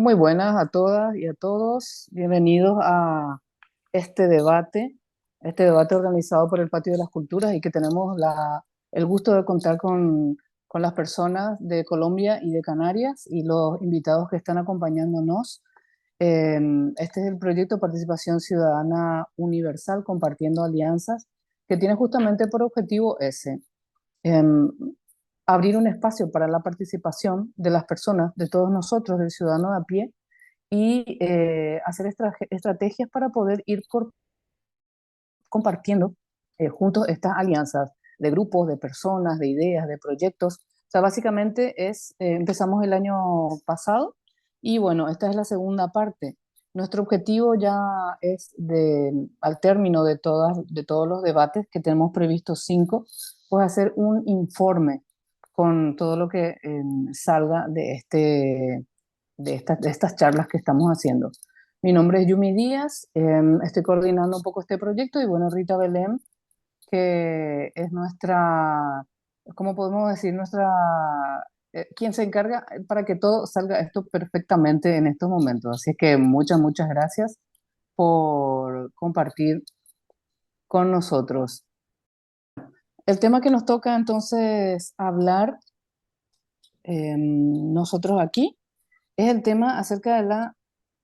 Muy buenas a todas y a todos. Bienvenidos a este debate organizado por el Patio de las Culturas y que tenemos el gusto de contar con las personas de Colombia y de Canarias y los invitados que están acompañándonos. Eh, este es el proyecto Participación Ciudadana Universal Compartiendo Alianzas, que tiene justamente por objetivo ese, em, abrir un espacio para la participación de las personas, de todos nosotros, del ciudadano de a pie, y hacer estrategias para poder ir compartiendo juntos estas alianzas de grupos, de personas, de ideas, de proyectos. O sea, básicamente empezamos el año pasado y bueno, esta es la segunda parte. Nuestro objetivo ya es al término de todos los debates, que tenemos previstos 5, pues hacer un informe con todo lo que salga de estas charlas que estamos haciendo. Mi nombre es Yumi Díaz, estoy coordinando un poco este proyecto y bueno, Rita Belén, que es ¿cómo podemos decir? Quien se encarga para que todo salga esto perfectamente en estos momentos. Así que muchas gracias por compartir con nosotros. El tema que nos toca entonces hablar nosotros aquí es el tema acerca de la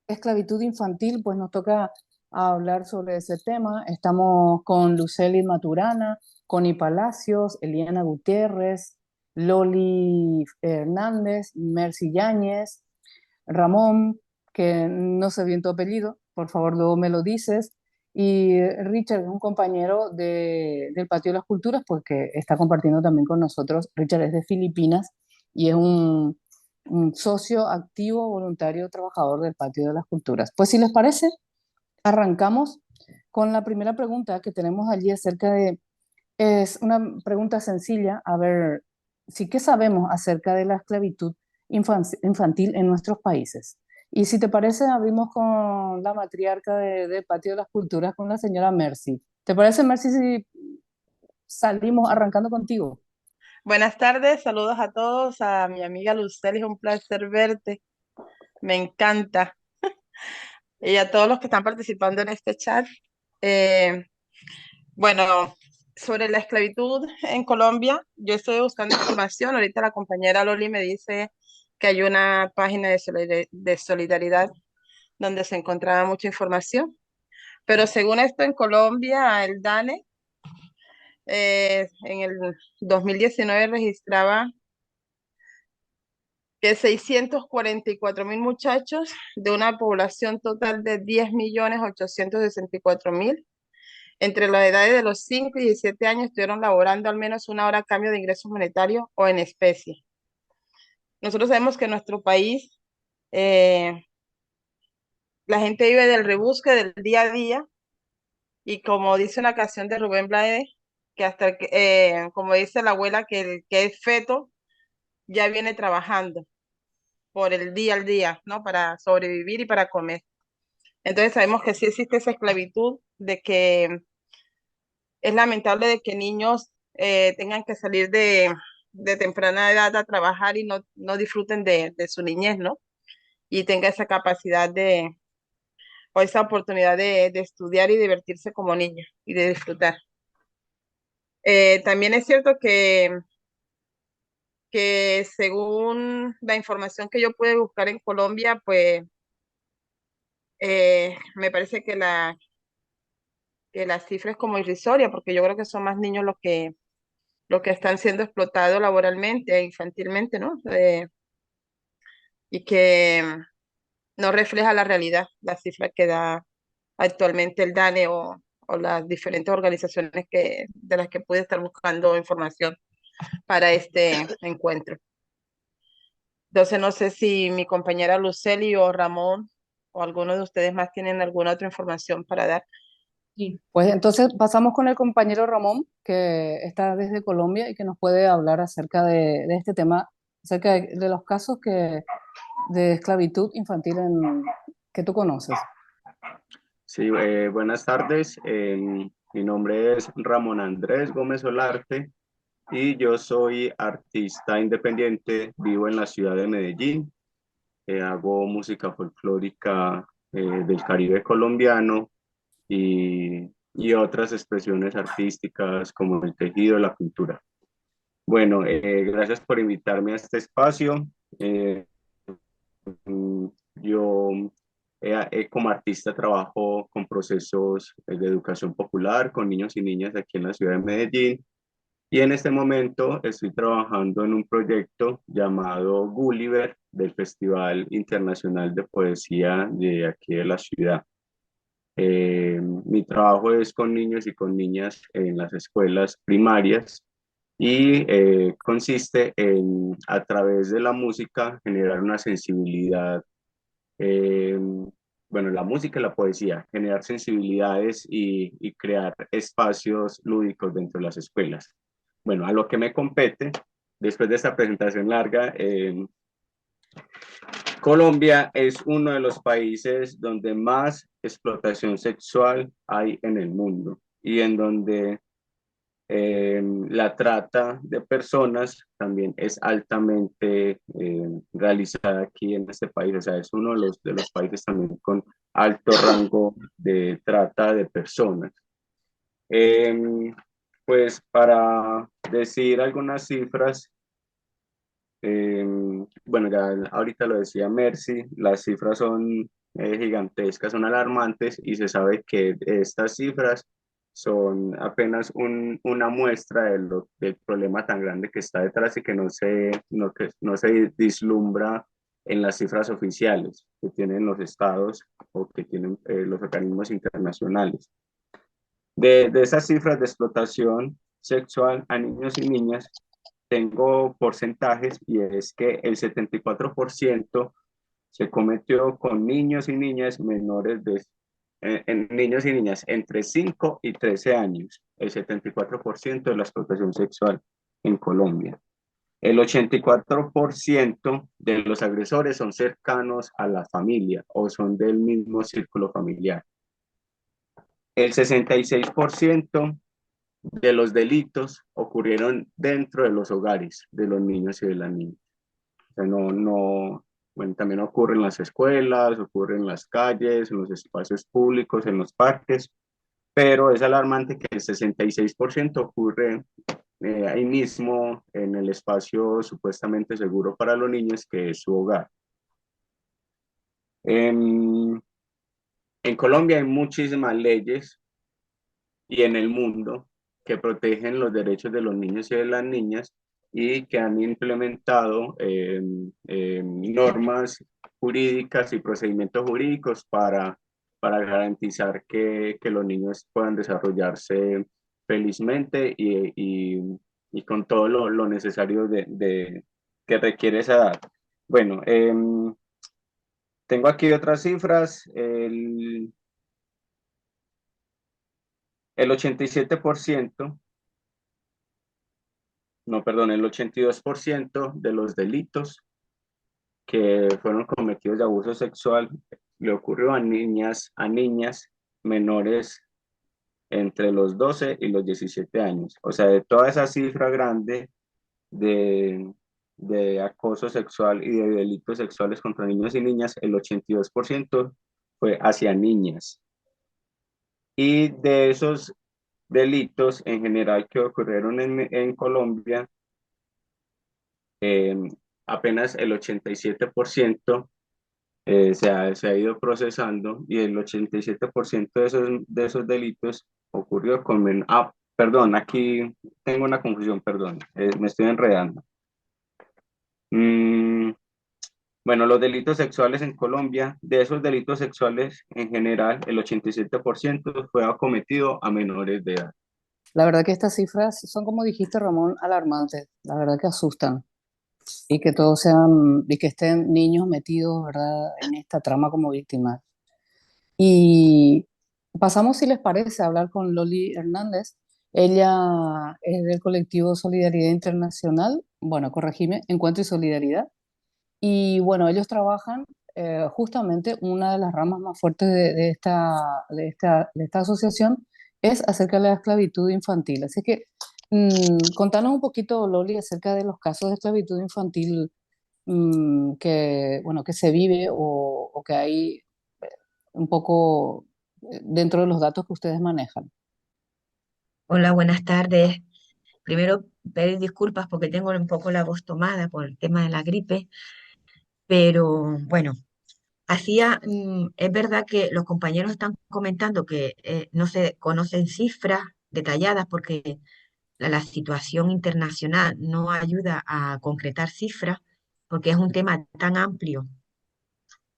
esclavitud infantil, pues nos toca hablar sobre ese tema. Estamos con Lucely Maturana, Connie Palacios, Eliana Gutiérrez, Loli Hernández, Mercy Yáñez, Ramón, que no sé bien tu apellido, por favor luego me lo dices, y Richard, un compañero del Patio de las Culturas, porque está compartiendo también con nosotros. Richard es de Filipinas y es un socio activo, voluntario, trabajador del Patio de las Culturas. Pues si les parece, arrancamos con la primera pregunta que tenemos allí es una pregunta sencilla, a ver, sí, ¿qué sabemos acerca de la esclavitud infantil en nuestros países? Y si te parece, abrimos con la matriarca del Patio de las Culturas, con la señora Mercy. ¿Te parece, Mercy, si salimos arrancando contigo? Buenas tardes, saludos a todos, a mi amiga Lucely, es un placer verte, me encanta, y a todos los que están participando en este chat. Eh, bueno, sobre la esclavitud en Colombia, yo estoy buscando información, ahorita la compañera Loli me dice que hay una página de solidaridad donde se encontraba mucha información, pero según esto en Colombia, el DANE en el 2019 registraba que 644.000 muchachos de una población total de 10.864.000 entre las edades de los 5 y 17 años estuvieron laborando al menos una hora a cambio de ingresos monetarios o en especie. Nosotros sabemos que en nuestro país la gente vive del rebusque del día a día y como dice una canción de Rubén Blades, que hasta como dice la abuela, que el que es feto ya viene trabajando por el día al día, ¿no? Para sobrevivir y para comer. Entonces sabemos que sí existe esa esclavitud, de que es lamentable de que niños tengan que salir de temprana edad a trabajar y no disfruten de su niñez, ¿no? Y tenga esa capacidad o esa oportunidad de estudiar y divertirse como niños y de disfrutar. También es cierto que según la información que yo pude buscar en Colombia, pues me parece que la cifra es como irrisoria, porque yo creo que son más niños los que están siendo explotados laboralmente e infantilmente, ¿no? Y que no refleja la realidad, la cifra que da actualmente el DANE o las diferentes organizaciones de las que pude estar buscando información para este encuentro. Entonces, no sé si mi compañera Luceli o Ramón o alguno de ustedes más tienen alguna otra información para dar. Sí. Pues entonces pasamos con el compañero Ramón, que está desde Colombia y que nos puede hablar acerca de este tema, acerca de los casos de esclavitud infantil que tú conoces. Sí, buenas tardes. Mi nombre es Ramón Andrés Gómez Solarte y yo soy artista independiente, vivo en la ciudad de Medellín. Hago música folclórica del Caribe colombiano y otras expresiones artísticas como el tejido, la pintura. Bueno, gracias por invitarme a este espacio. Eh, yo como artista trabajo con procesos de educación popular con niños y niñas aquí en la ciudad de Medellín y en este momento estoy trabajando en un proyecto llamado Gulliver del Festival Internacional de Poesía de aquí de la ciudad. Mi trabajo es con niños y con niñas en las escuelas primarias y consiste en, a través de la música, generar una sensibilidad, eh, bueno, la música y la poesía, generar sensibilidades y crear espacios lúdicos dentro de las escuelas. Bueno, a lo que me compete, después de esta presentación larga, Colombia es uno de los países donde más explotación sexual hay en el mundo y en donde la trata de personas también es altamente realizada aquí en este país. O sea, es uno de los países también con alto rango de trata de personas. Eh, pues para decir algunas cifras, bueno, ya ahorita lo decía Mercy, las cifras son gigantescas, son alarmantes y se sabe que estas cifras son apenas una muestra del problema tan grande que está detrás y que no se vislumbra en las cifras oficiales que tienen los estados o que tienen los organismos internacionales. De esas cifras de explotación sexual a niños y niñas, tengo porcentajes y es que el 74% se cometió con niños y niñas menores en niños y niñas entre 5 y 13 años, el 74% de la explotación sexual en Colombia. El 84% de los agresores son cercanos a la familia o son del mismo círculo familiar. El 66% de los delitos ocurrieron dentro de los hogares de los niños y de las niñas. O sea, bueno, también ocurre en las escuelas, ocurre en las calles, en los espacios públicos, en los parques, pero es alarmante que el 66% ocurre ahí mismo en el espacio supuestamente seguro para los niños, que es su hogar. En Colombia hay muchísimas leyes y en el mundo que protegen los derechos de los niños y de las niñas y que han implementado normas jurídicas y procedimientos jurídicos para garantizar que los niños puedan desarrollarse felizmente y con todo lo necesario que requiere esa edad. Bueno, tengo aquí otras cifras. El 87%, no, perdón, el 82% de los delitos que fueron cometidos de abuso sexual le ocurrió a niñas menores entre los 12 y los 17 años. O sea, de toda esa cifra grande de, de acoso sexual y de delitos sexuales contra niños y niñas, el 82% fue hacia niñas. Y de esos delitos en general que ocurrieron en Colombia, eh, apenas el 87% se ha ido procesando y el 87% de esos delitos ocurrió con perdón, aquí tengo una confusión, perdón, me estoy enredando. Mm, Bueno, los delitos sexuales en Colombia, de esos delitos sexuales en general, el 87% fue acometido a menores de edad. La verdad que estas cifras son, como dijiste, Ramón, alarmantes. La verdad que asustan. Y que todos sean, y que estén niños metidos, ¿verdad?, en esta trama como víctimas. Y pasamos, si les parece, a hablar con Loli Hernández. Ella es del colectivo Solidaridad Internacional, bueno, corregime, Encuentro y Solidaridad. Y bueno, ellos trabajan justamente, una de las ramas más fuertes de esta asociación es acerca de la esclavitud infantil. Así que contanos un poquito, Loli, acerca de los casos de esclavitud infantil que, bueno, que se vive o que hay un poco dentro de los datos que ustedes manejan. Hola, buenas tardes. Primero, pedir disculpas porque tengo un poco la voz tomada por el tema de la gripe, pero bueno, es verdad que los compañeros están comentando que no se conocen cifras detalladas porque la situación internacional no ayuda a concretar cifras, porque es un tema tan amplio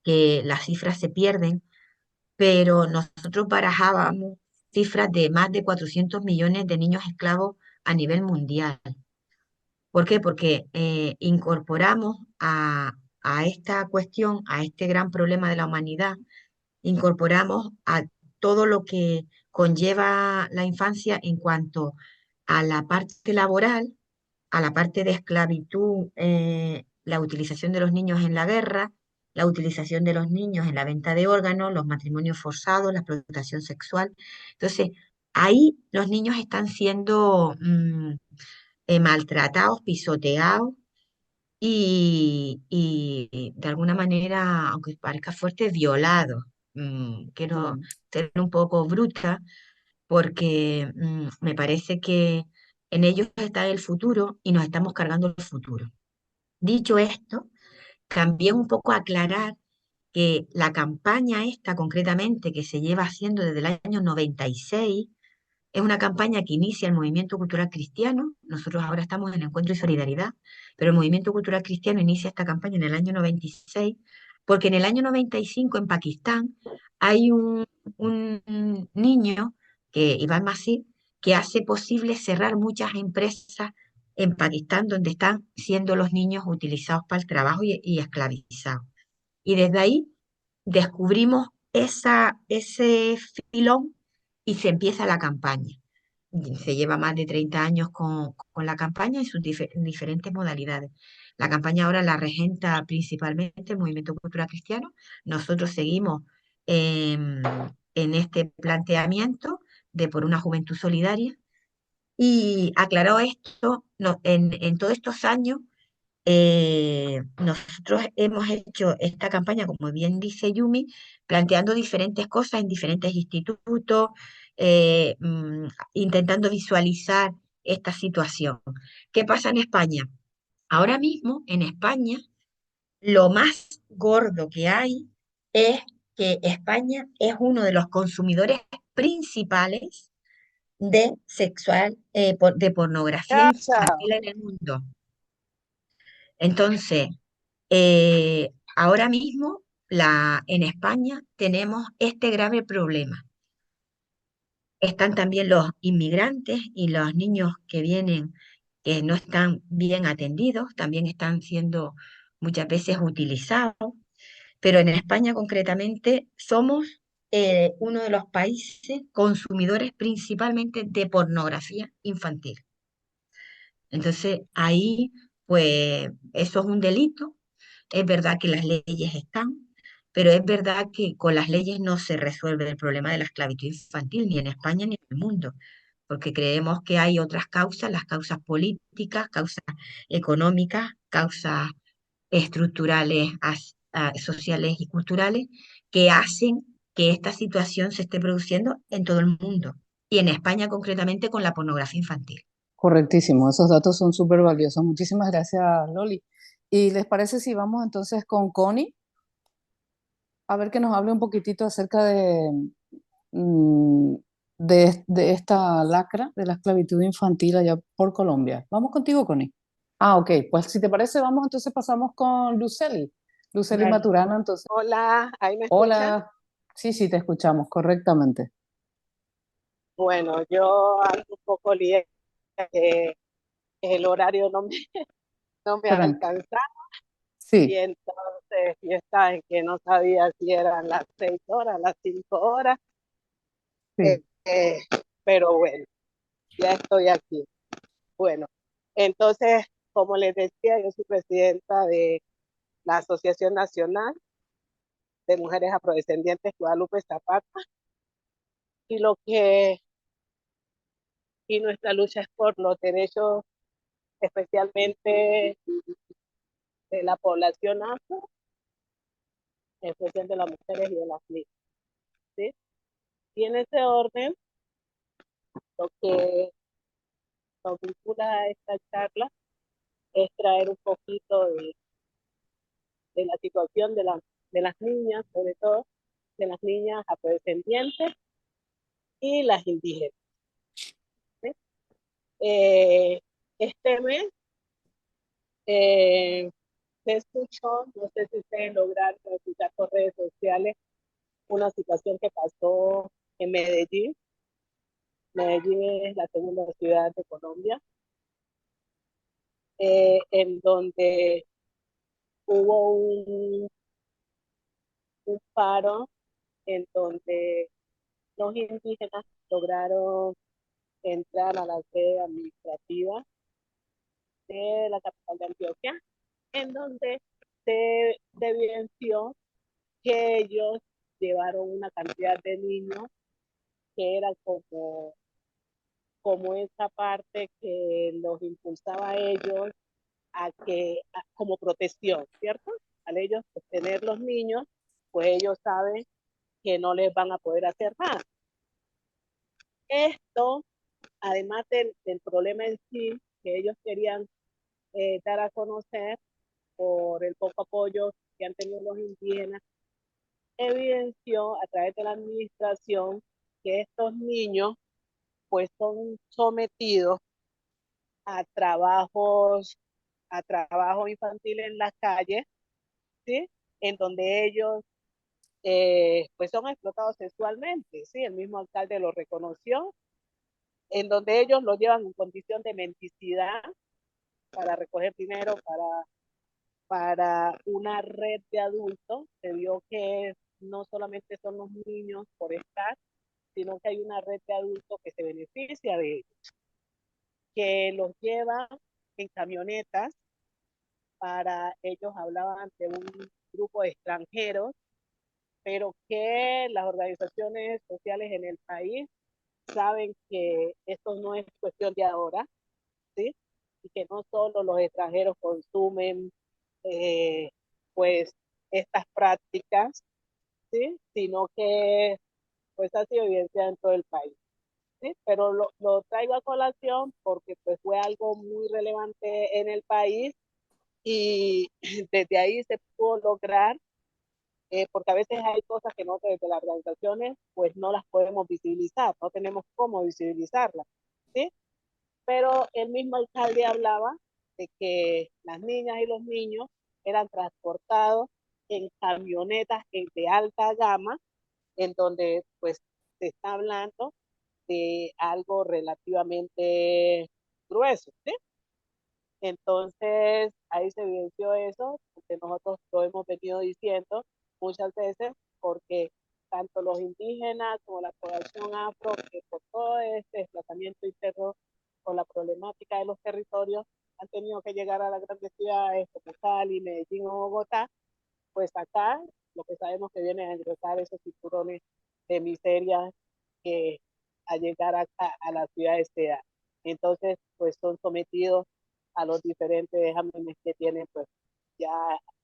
que las cifras se pierden, pero nosotros barajábamos cifras de más de 400 millones de niños esclavos a nivel mundial. ¿Por qué? Porque incorporamos a esta cuestión, a este gran problema de la humanidad, incorporamos a todo lo que conlleva la infancia en cuanto a la parte laboral, a la parte de esclavitud, la utilización de los niños en la guerra, la utilización de los niños en la venta de órganos, los matrimonios forzados, la explotación sexual. Entonces, ahí los niños están siendo maltratados, pisoteados y de alguna manera, aunque parezca fuerte, violados. Quiero Mm, ser un poco bruta porque me parece que en ellos está el futuro y nos estamos cargando el futuro. Dicho esto, también un poco aclarar que la campaña esta concretamente que se lleva haciendo desde el año 96 es una campaña que inicia el movimiento cultural cristiano. Nosotros ahora estamos en Encuentro y Solidaridad, pero el movimiento cultural cristiano inicia esta campaña en el año 96, porque en el año 95 en Pakistán hay un niño, Iván Masih, que hace posible cerrar muchas empresas en Pakistán donde están siendo los niños utilizados para el trabajo y esclavizados. Y desde ahí descubrimos ese filón y se empieza la campaña. Y se lleva más de 30 años con la campaña en sus diferentes modalidades. La campaña ahora la regenta principalmente el Movimiento Cultural Cristiano. Nosotros seguimos em, en este planteamiento de por una juventud solidaria. Y aclarado esto, en todos estos años nosotros hemos hecho esta campaña, como bien dice Yumi, planteando diferentes cosas en diferentes institutos, intentando visualizar esta situación. ¿Qué pasa en España? Ahora mismo, en España, lo más gordo que hay es que España es uno de los consumidores principales de pornografía infantil en el mundo. Entonces, ahora mismo en España tenemos este grave problema. Están también los inmigrantes y los niños que vienen que no están bien atendidos, también están siendo muchas veces utilizados, pero en España concretamente somos uno de los países consumidores principalmente de pornografía infantil. Entonces ahí, pues eso es un delito. Es verdad que las leyes están, pero es verdad que con las leyes no se resuelve el problema de la esclavitud infantil, ni en España ni en el mundo, porque creemos que hay otras causas, las causas políticas, causas económicas, causas estructurales, sociales y culturales, que hacen que esta situación se esté produciendo en todo el mundo, y en España concretamente con la pornografía infantil. correctísimo, esos datos son súper valiosos. Muchísimas gracias, Loli. ¿Y les parece si vamos entonces con Connie? A ver que nos hable un poquitito acerca mm, de esta lacra de la esclavitud infantil allá por Colombia. Vamos contigo, Connie. Ah, ok, pues si te parece, vamos entonces pasamos con Luceli. Lucely Bueno, Maturana, entonces. hola, ¿ahí me escuchan? Hola, sí, sí, te escuchamos correctamente. Bueno, yo ando un poco liada, que el horario no me Tranqui. alcanza y Sí, entonces yo estaba en que no sabía si eran las 6 horas, las 5 horas, eh, sí. eh, pero bueno, ya estoy aquí. Bueno, entonces, como les decía, yo soy presidenta de la Asociación Nacional de Mujeres Afrodescendientes Guadalupe Zapata y y nuestra lucha es por los derechos especialmente de la población afro, en especial de las mujeres y de las niñas, ¿sí? Y en ese orden, lo que nos vincula a esta charla es traer un poquito de la situación de las niñas, sobre todo de las niñas afrodescendientes y las indígenas, ¿sí? Eh, este mes eh, se escuchó, no sé si ustedes lograron escuchar por redes sociales, una situación que pasó en Medellín. Medellín es la segunda ciudad de Colombia, en donde hubo un paro en donde los indígenas lograron entrar a la sede administrativa de la capital de Antioquia, en donde se evidenció que ellos llevaron una cantidad de niños que era como esa parte que los impulsaba a ellos como protección, ¿cierto? Al ellos tener los niños, pues ellos saben que no les van a poder hacer nada. Esto, además del problema en sí, que ellos querían dar a conocer por el poco apoyo que han tenido los indígenas, evidenció a través de la administración que estos niños pues son sometidos a a trabajo infantil en las calles, ¿sí? En donde ellos pues son explotados sexualmente, ¿sí? El mismo alcalde lo reconoció, en donde ellos lo llevan en condición de mendicidad para recoger dinero para una red de adultos. Se vio que no solamente son los niños por estar, sino que hay una red de adultos que se beneficia de ellos, que los lleva en camionetas ellos hablaban de un grupo de extranjeros, pero que las organizaciones sociales en el país saben que esto no es cuestión de ahora, ¿sí? Y que no solo los extranjeros consumen eh, pues estas prácticas, ¿sí? Sino que pues ha sido evidenciado en todo el país, ¿sí? Pero lo traigo a colación porque pues fue algo muy relevante en el país y desde ahí se pudo lograr, porque a veces hay cosas que no desde las organizaciones pues no las podemos visibilizar, no tenemos cómo visibilizarlas, ¿sí? Pero el mismo alcalde hablaba de que las niñas y los niños eran transportados en camionetas de alta gama, en donde pues se está hablando de algo relativamente grueso, ¿sí? Entonces, ahí se evidenció eso, porque nosotros lo hemos venido diciendo muchas veces, porque tanto los indígenas como la población afro, que por todo este desplazamiento interno con la problemática de los territorios, han tenido que llegar a las grandes ciudades como Cali, Medellín o Bogotá, pues acá lo que sabemos que viene a ingresar esos cinturones de miseria que a llegar a las ciudades se da. Entonces, pues son sometidos a los diferentes exámenes que tiene pues ya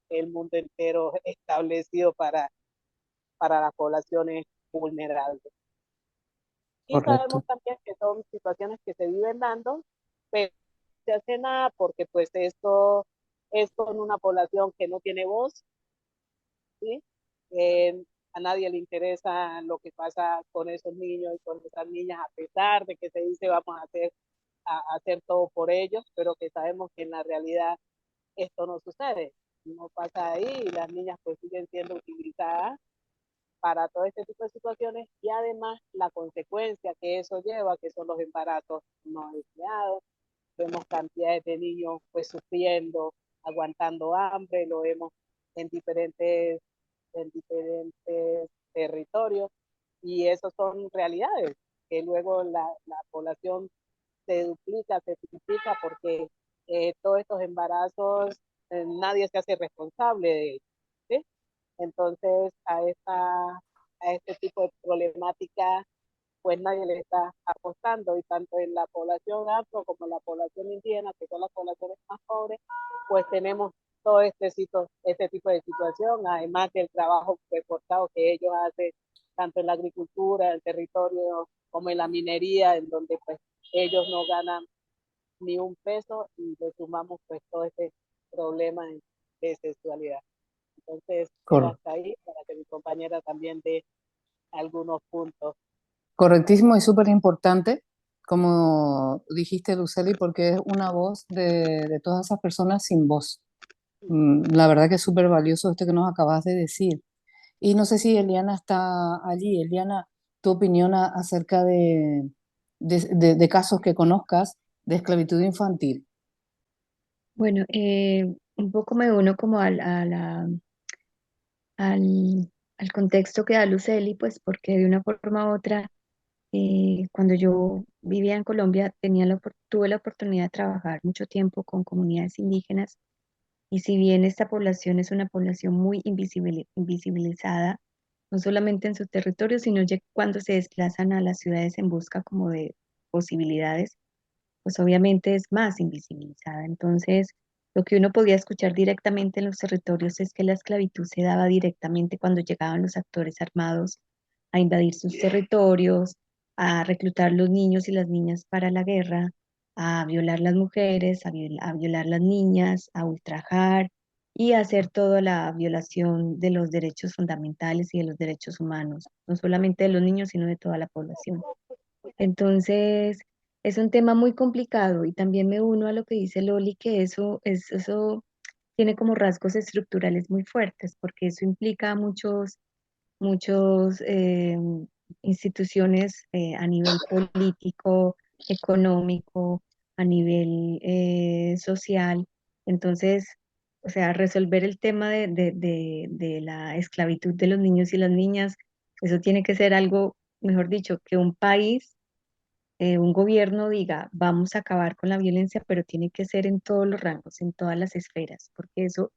el mundo entero establecido para las poblaciones vulnerables. Y sabemos Correcto. también que son situaciones que se viven dando, pero no se hace nada porque pues esto es con una población que no tiene voz, ¿sí? A nadie le interesa lo que pasa con esos niños y con esas niñas, a pesar de que se dice vamos a hacer todo por ellos, pero que sabemos que en la realidad esto no sucede. no pasa ahí y las niñas pues siguen siendo utilizadas para todo este tipo de situaciones y además la consecuencia que eso lleva, que son los embarazos no deseados. Vemos cantidades de niños pues sufriendo, aguantando hambre, lo vemos en diferentes territorios y eso son realidades que luego la población se duplica, se triplica porque todos estos embarazos nadie se hace responsable de ellos, ¿sí? Entonces a este tipo de problemática pues nadie le está apostando y tanto en la población afro como en la población indígena, que son las poblaciones más pobres, pues tenemos todo este tipo de situación, además del trabajo reportado que ellos hacen tanto en la agricultura, en el territorio, como en la minería, en donde pues ellos no ganan ni un peso y le sumamos pues todo este problema de sexualidad. Entonces, dejo Cor- hasta ahí para que mi compañera también dé algunos puntos. Correctísimo y súper importante, como dijiste, Luceli, porque es una voz de todas esas personas sin voz. La verdad que es súper valioso esto que nos acabas de decir. Y no sé si Eliana está allí. Eliana, tu opinión acerca de casos que conozcas de esclavitud infantil. Bueno, un poco me uno como al, al contexto que da Luceli, pues porque de una forma u otra, cuando yo vivía en Colombia, tuve la oportunidad de trabajar mucho tiempo con comunidades indígenas y si bien esta población es una población muy invisibilizada, no solamente en su territorio, sino ya cuando se desplazan a las ciudades en busca como de posibilidades, pues obviamente es más invisibilizada. Entonces, lo que uno podía escuchar directamente en los territorios es que la esclavitud se daba directamente cuando llegaban los actores armados a invadir sus territorios, a reclutar los niños y las niñas para la guerra, a violar las mujeres, a violar las niñas, a ultrajar y a hacer toda la violación de los derechos fundamentales y de los derechos humanos, no solamente de los niños, sino de toda la población. Entonces, es un tema muy complicado y también me uno a lo que dice Loli, que eso tiene como rasgos estructurales muy fuertes, porque eso implica muchos instituciones a nivel político, económico, a nivel social. Entonces, o sea, resolver el tema de la esclavitud de los niños y las niñas, eso tiene que ser algo, mejor dicho, que un país un gobierno diga, vamos a acabar con la violencia, pero tiene que ser en todos los rangos, en todas las esferas, porque eso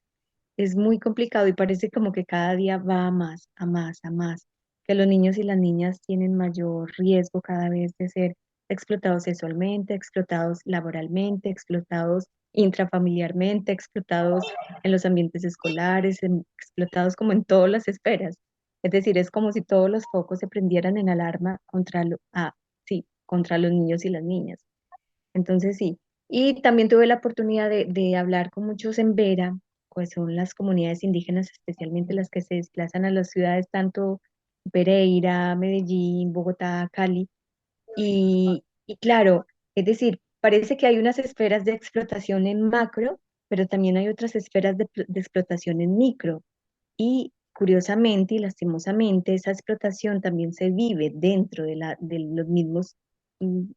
es muy complicado y parece como que cada día va a más, a más, a más, que los niños y las niñas tienen mayor riesgo cada vez de ser explotados sexualmente, explotados laboralmente, explotados intrafamiliarmente, explotados en los ambientes escolares, explotados como en todas las esferas. Es decir, es como si todos los focos se prendieran en alarma sí, contra los niños y las niñas. Entonces sí, y también tuve la oportunidad de hablar con muchos en Vera, pues son las comunidades indígenas, especialmente las que se desplazan a las ciudades, tanto Pereira, Medellín, Bogotá, Cali, y claro, es decir, parece que hay unas esferas de explotación en macro, pero también hay otras esferas de explotación en micro, y curiosamente y lastimosamente esa explotación también se vive dentro de los mismos mm,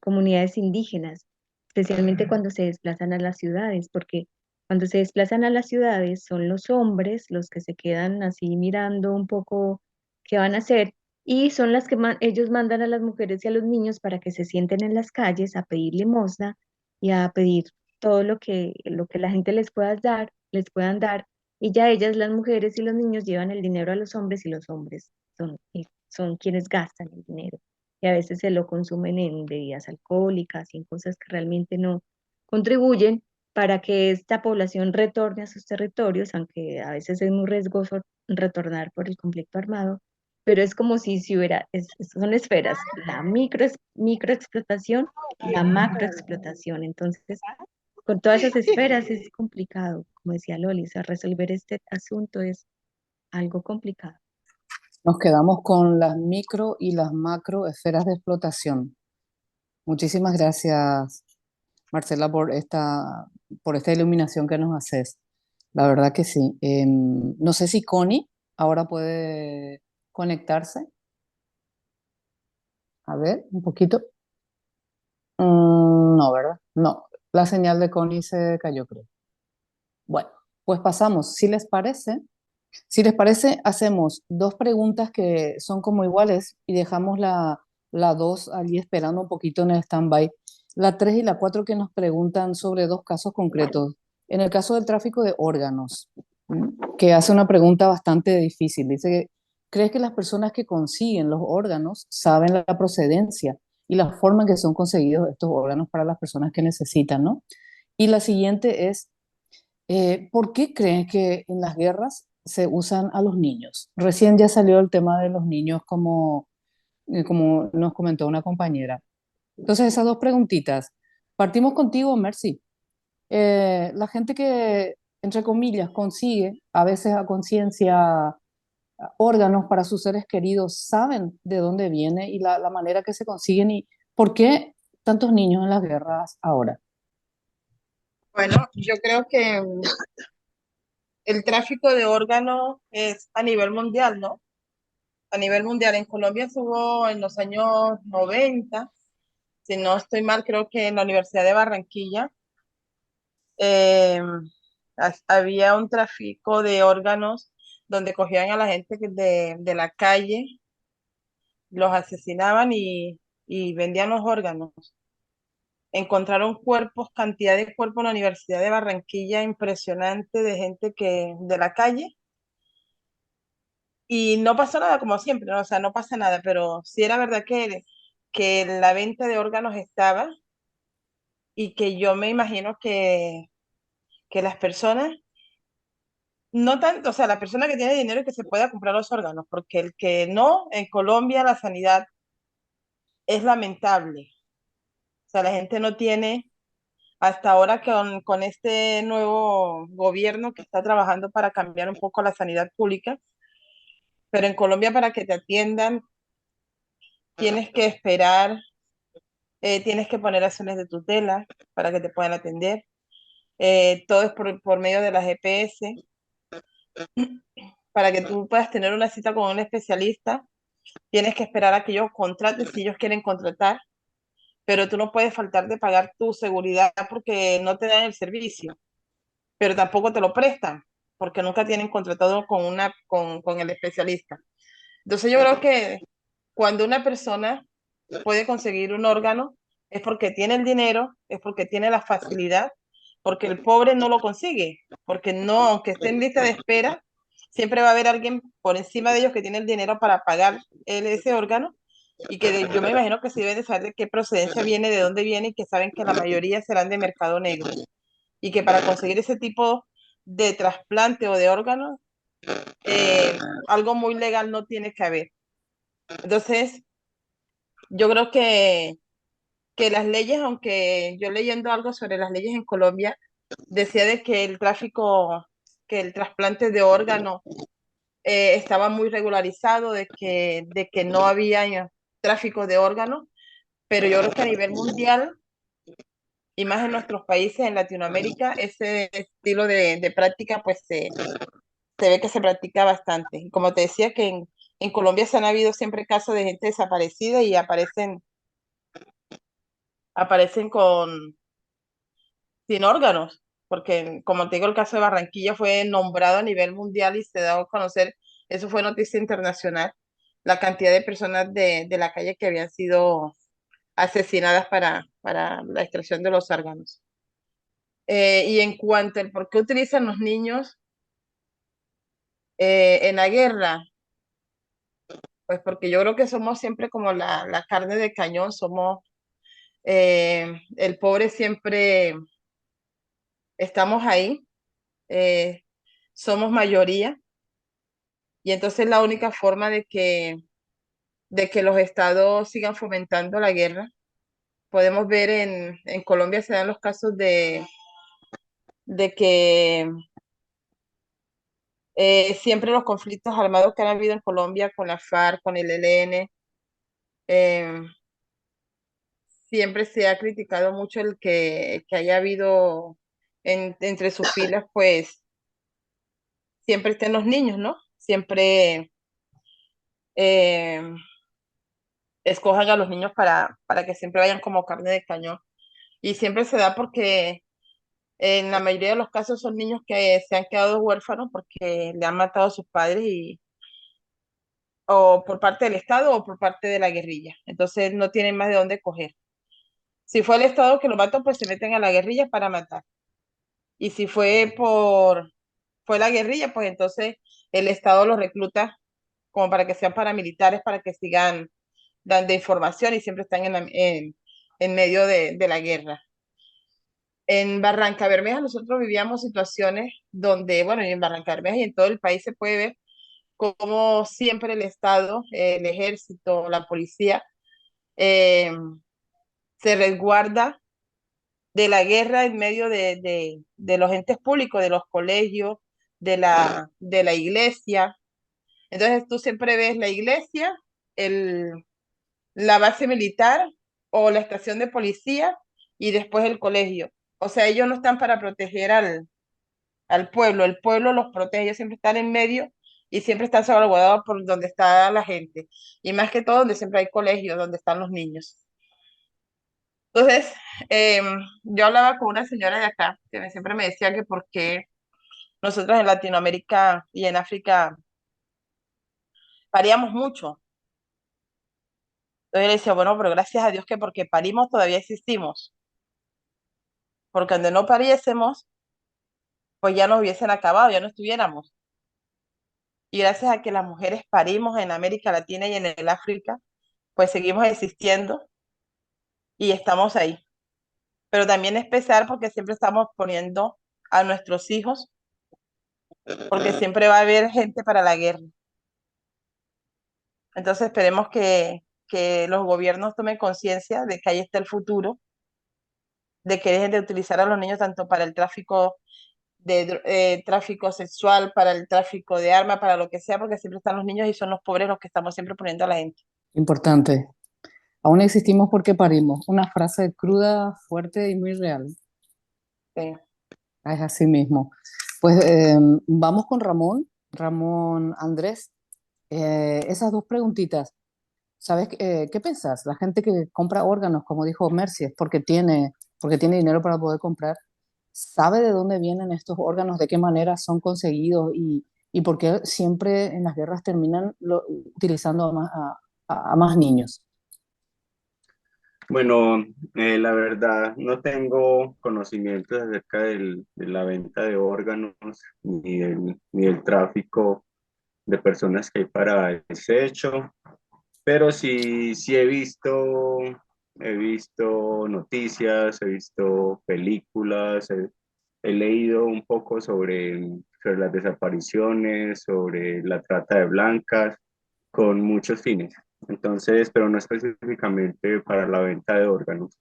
comunidades indígenas, especialmente cuando se desplazan a las ciudades, porque cuando se desplazan a las ciudades son los hombres los que se quedan así mirando un poco qué van a hacer y son las que ellos mandan a las mujeres y a los niños para que se sienten en las calles a pedir limosna y a pedir todo lo que la gente les puedan dar, y ya ellas, las mujeres y los niños, llevan el dinero a los hombres y los hombres son quienes gastan el dinero y a veces se lo consumen en bebidas alcohólicas y en cosas que realmente no contribuyen para que esta población retorne a sus territorios, aunque a veces es muy riesgoso retornar por el conflicto armado, pero es como si hubiera, son esferas, la microexplotación, la macroexplotación. Entonces, con todas esas esferas es complicado, como decía Loli, o sea, resolver este asunto es algo complicado. Nos quedamos con las micro y las macro esferas de explotación. Muchísimas gracias, Marcela, por esta iluminación que nos haces. La verdad que sí. No sé si Connie ahora puede conectarse. A ver, un poquito. No, ¿verdad? No, la señal de Connie se cayó, creo. Bueno, pues pasamos. Si les parece, hacemos dos preguntas que son como iguales y dejamos la dos allí esperando un poquito en el stand-by. La tres y la cuatro que nos preguntan sobre dos casos concretos. En el caso del tráfico de órganos, que hace una pregunta bastante difícil. Dice, ¿crees que las personas que consiguen los órganos saben la procedencia y la forma en que son conseguidos estos órganos para las personas que necesitan, ¿no? Y la siguiente es, ¿por qué creen que en las guerras se usan a los niños? Recién ya salió el tema de los niños como nos comentó una compañera. Entonces, esas dos preguntitas. Partimos contigo, Mercy. La gente que, entre comillas, consigue a veces a conciencia órganos para sus seres queridos, saben de dónde viene y la manera que se consiguen y por qué tantos niños en las guerras ahora. Bueno, yo creo que el tráfico de órganos es a nivel mundial, ¿no? A nivel mundial. En Colombia estuvo en los años 90, si no estoy mal, creo que en la Universidad de Barranquilla eh, había un tráfico de órganos donde cogían a la gente de la calle, los asesinaban y vendían los órganos. Encontraron cuerpos, cantidad de cuerpos en la Universidad de Barranquilla impresionante de gente que de la calle. Y no pasó nada como siempre, ¿no? O sea, no pasa nada, pero sí era verdad que la venta de órganos estaba y que yo me imagino que las personas, no tanto, o sea, la persona que tiene dinero y que se pueda comprar los órganos, porque el que no, en Colombia la sanidad es lamentable. O sea, la gente no tiene, hasta ahora con este nuevo gobierno que está trabajando para cambiar un poco la sanidad pública, pero en Colombia para que te atiendan tienes que esperar. Tienes que poner acciones de tutela para que te puedan atender. Todo es por medio de la GPS. Para que tú puedas tener una cita con un especialista, tienes que esperar a que ellos contraten si ellos quieren contratar, pero tú no puedes faltar de pagar tu seguridad porque no te dan el servicio, pero tampoco te lo prestan porque nunca tienen contratado con el especialista. Entonces yo creo que cuando una persona puede conseguir un órgano es porque tiene el dinero, es porque tiene la facilidad, porque el pobre no lo consigue, porque no, aunque esté en lista de espera, siempre va a haber alguien por encima de ellos que tiene el dinero para pagar ese órgano y que yo me imagino que sí deben de saber de qué procedencia viene, de dónde viene y que saben que la mayoría serán de mercado negro y que para conseguir ese tipo de trasplante o de órgano, algo muy legal no tiene que haber. Entonces, yo creo que las leyes, aunque yo leyendo algo sobre las leyes en Colombia, decía de que el tráfico, que el trasplante de órganos estaba muy regularizado, de que no había tráfico de órganos, pero yo creo que a nivel mundial y más en nuestros países, en Latinoamérica, ese estilo de práctica pues se ve que se practica bastante. Y como te decía que en Colombia se han habido siempre casos de gente desaparecida y aparecen sin órganos, porque como te digo, el caso de Barranquilla fue nombrado a nivel mundial y se dio a conocer, eso fue noticia internacional, la cantidad de personas de la calle que habían sido asesinadas para la extracción de los órganos. Y en cuanto al por qué utilizan los niños en la guerra, pues porque yo creo que somos siempre como la carne de cañón, somos el pobre siempre estamos ahí, eh, somos mayoría y entonces la única forma de que los estados sigan fomentando la guerra. Podemos ver en Colombia se dan los casos de que siempre los conflictos armados que han habido en Colombia con la FARC, con el ELN, eh, siempre se ha criticado mucho que haya habido entre sus filas, pues siempre estén los niños, ¿no? Siempre eh, escojan a los niños para que siempre vayan como carne de cañón. Y siempre se da porque en la mayoría de los casos son niños que se han quedado huérfanos porque le han matado a sus padres o por parte del Estado o por parte de la guerrilla. Entonces no tienen más de dónde coger. Si fue el Estado que lo mató, pues se meten a la guerrilla para matar. Y si fue la guerrilla, pues entonces el Estado los recluta como para que sean paramilitares, para que sigan dando información y siempre están en medio de la guerra. En Barranca Bermeja nosotros vivíamos situaciones donde, bueno, y en Barranca Bermeja y en todo el país se puede ver cómo siempre el Estado, el ejército, la policía, eh, se resguarda de la guerra en medio de los entes públicos, de los colegios, de la iglesia. Entonces tú siempre ves la iglesia, el, la base militar o la estación de policía y después el colegio. O sea, ellos no están para proteger al pueblo, el pueblo los protege, ellos siempre están en medio y siempre están salvaguardados por donde está la gente. Y más que todo, donde siempre hay colegios, donde están los niños. Entonces, yo hablaba con una señora de acá que siempre me decía que por qué nosotros en Latinoamérica y en África paríamos mucho. Entonces yo le decía, bueno, pero gracias a Dios que porque parimos todavía existimos. Porque donde no pariésemos, pues ya nos hubiesen acabado, ya no estuviéramos. Y gracias a que las mujeres parimos en América Latina y en el África, pues seguimos existiendo y estamos ahí. Pero también es pesar porque siempre estamos poniendo a nuestros hijos, porque siempre va a haber gente para la guerra. Entonces esperemos que los gobiernos tomen conciencia de que ahí está el futuro, de que dejen de utilizar a los niños tanto para el tráfico tráfico sexual, para el tráfico de armas, para lo que sea, porque siempre están los niños y son los pobres los que estamos siempre poniendo a la gente. Importante. Aún existimos porque parimos. Una frase cruda, fuerte y muy real. Sí. Es así mismo. Pues vamos con Ramón, Ramón Andrés. Esas dos preguntitas. ¿Sabes qué pensás? La gente que compra órganos, como dijo Mercy, es porque tiene dinero para poder comprar. ¿Sabe de dónde vienen estos órganos? ¿De qué manera son conseguidos? Y por qué siempre en las guerras terminan utilizando a más niños? Bueno, la verdad no tengo conocimientos acerca de la venta de órganos ni del tráfico de personas que hay para ese hecho, pero sí he visto noticias, he visto películas, he leído un poco sobre las desapariciones, sobre la trata de blancas, con muchos fines. Entonces, pero no específicamente para la venta de órganos.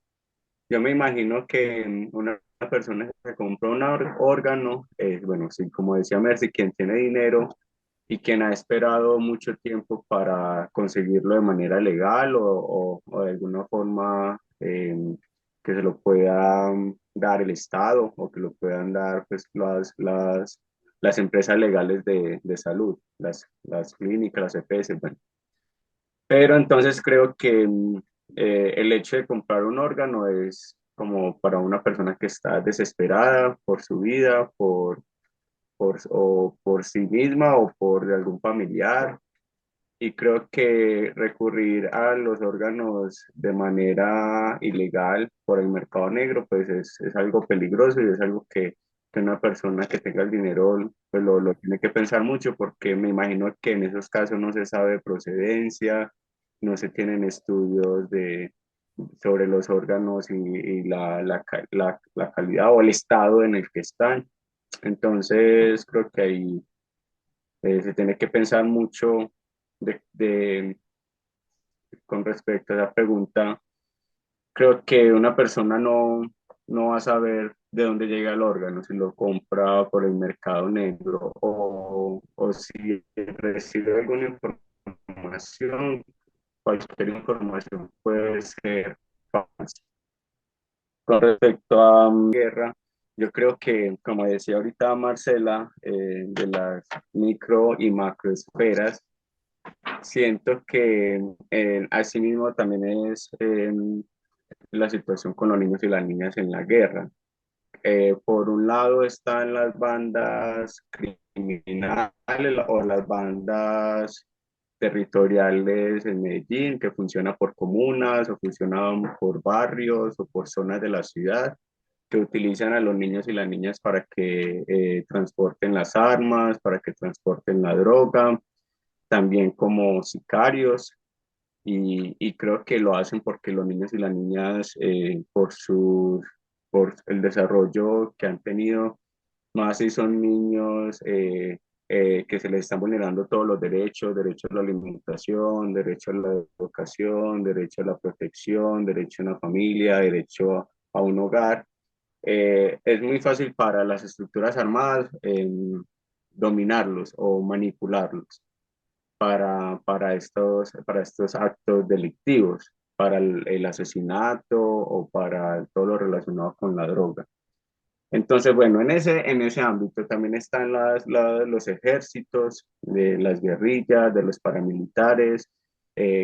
Yo me imagino que una persona que se compra un órgano, bueno, sí, como decía Mercy, quien tiene dinero y quien ha esperado mucho tiempo para conseguirlo de manera legal o de alguna forma que se lo pueda dar el Estado o que lo puedan dar pues, las empresas legales de salud, las clínicas, las EPS, bueno. Pero entonces creo que el hecho de comprar un órgano es como para una persona que está desesperada por su vida, o por sí misma o por de algún familiar. Y creo que recurrir a los órganos de manera ilegal por el mercado negro, pues es algo peligroso y es algo que una persona que tenga el dinero, pues lo tiene que pensar mucho porque me imagino que en esos casos no se sabe procedencia, no se tienen estudios sobre los órganos y la calidad o el estado en el que están. Entonces, creo que ahí se tiene que pensar mucho con respecto a esa pregunta. Creo que una persona no va a saber de dónde llega el órgano, si lo compra por el mercado negro o si recibe alguna información, cualquier información puede ser falsa. Con respecto a guerra, yo creo que, como decía ahorita Marcela, de las micro y macroesferas, siento que asimismo también es la situación con los niños y las niñas en la guerra. Por un lado están las bandas criminales o las bandas territoriales en Medellín, que funciona por comunas o funcionan por barrios o por zonas de la ciudad, que utilizan a los niños y las niñas para que transporten las armas, para que transporten la droga, también como sicarios. Y creo que lo hacen porque los niños y las niñas, por el desarrollo que han tenido, más si son niños que se les están vulnerando todos los derechos, derecho a la alimentación, derecho a la educación, derecho a la protección, derecho a una familia, derecho a un hogar. Es muy fácil para las estructuras armadas dominarlos o manipularlos para estos actos delictivos, para el asesinato o para todo lo relacionado con la droga. Entonces, bueno, en ese ámbito también están los ejércitos, de las guerrillas, de los paramilitares,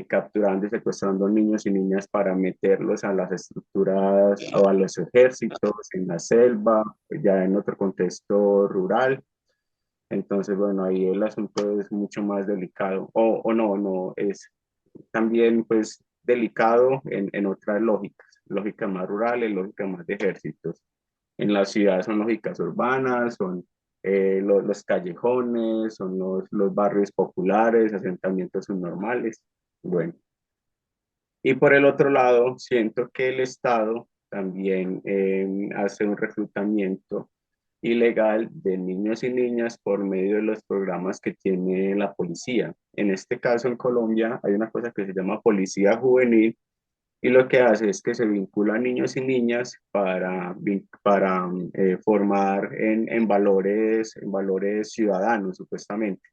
capturando y secuestrando niños y niñas para meterlos a las estructuras o a los ejércitos en la selva, ya en otro contexto rural. Entonces, bueno, ahí el asunto es mucho más delicado, o no, es también pues delicado en otras lógicas más rurales, lógicas más de ejércitos. En la ciudad son lógicas urbanas, son los callejones, son los barrios populares, asentamientos subnormales. Bueno, y por el otro lado, siento que el Estado también hace un reclutamiento ilegal de niños y niñas por medio de los programas que tiene la policía. En este caso, en Colombia, hay una cosa que se llama policía juvenil y lo que hace es que se vincula a niños y niñas para formar en valores ciudadanos, supuestamente.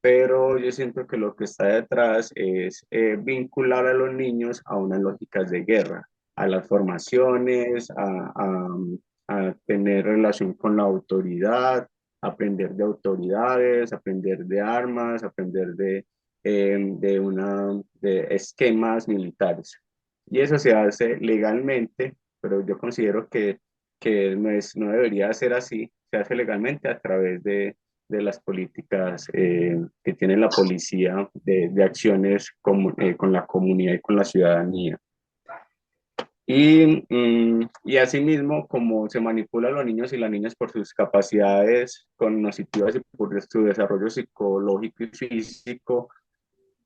Pero yo siento que lo que está detrás es vincular a los niños a unas lógicas de guerra, a las formaciones, a tener relación con la autoridad, aprender de autoridades, aprender de armas, aprender de esquemas militares. Y eso se hace legalmente, pero yo considero que no debería ser así, se hace legalmente a través de las políticas que tiene la policía de acciones con la comunidad y con la ciudadanía. Y asimismo, como se manipula a los niños y las niñas por sus capacidades cognitivas y por su desarrollo psicológico y físico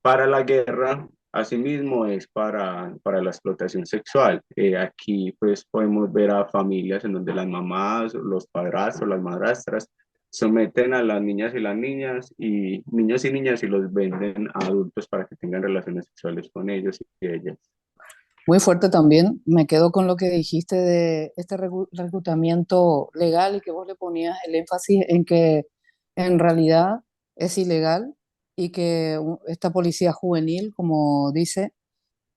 para la guerra, asimismo es para la explotación sexual. Aquí pues podemos ver a familias en donde las mamás, los padrastros, las madrastras someten a las niñas y las niñas y niños y niñas y los venden a adultos para que tengan relaciones sexuales con ellos y ellas. Muy fuerte también. Me quedo con lo que dijiste de este reclutamiento legal y que vos le ponías el énfasis en que en realidad es ilegal y que esta policía juvenil, como dice,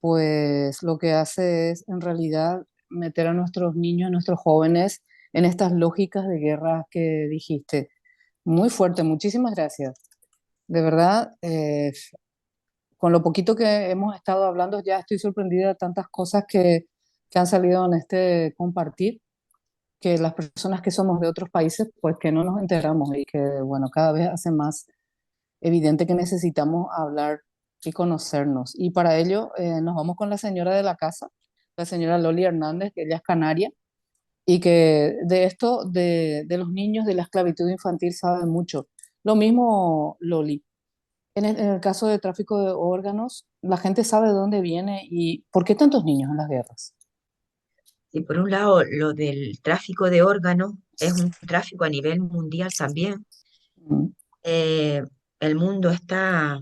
pues lo que hace es en realidad meter a nuestros niños, a nuestros jóvenes en estas lógicas de guerra que dijiste. Muy fuerte, muchísimas gracias. De verdad, con lo poquito que hemos estado hablando, ya estoy sorprendida de tantas cosas que han salido en este compartir, que las personas que somos de otros países, pues que no nos enteramos y que, bueno, cada vez hace más evidente que necesitamos hablar y conocernos. Y para ello nos vamos con la señora de la casa, la señora Loli Hernández, que ella es canaria y que de esto, de los niños, de la esclavitud infantil, sabe mucho. Lo mismo, Loli. En el caso de tráfico de órganos, la gente sabe de dónde viene y por qué tantos niños en las guerras. Y por un lado, lo del tráfico de órganos es un tráfico a nivel mundial también. Mm. Eh, el mundo está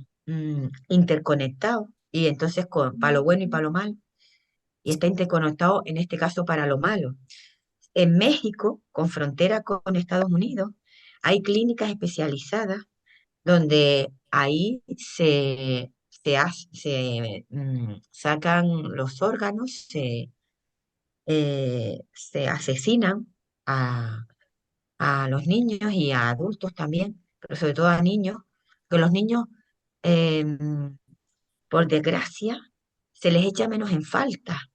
interconectado y entonces para lo bueno y para lo malo, y está interconectado en este caso para lo malo. En México, con frontera con Estados Unidos, hay clínicas especializadas donde ahí se sacan los órganos, se asesinan a, a los niños y a adultos también, pero sobre todo a niños, que los niños, eh, por desgracia, se les echa menos en falta.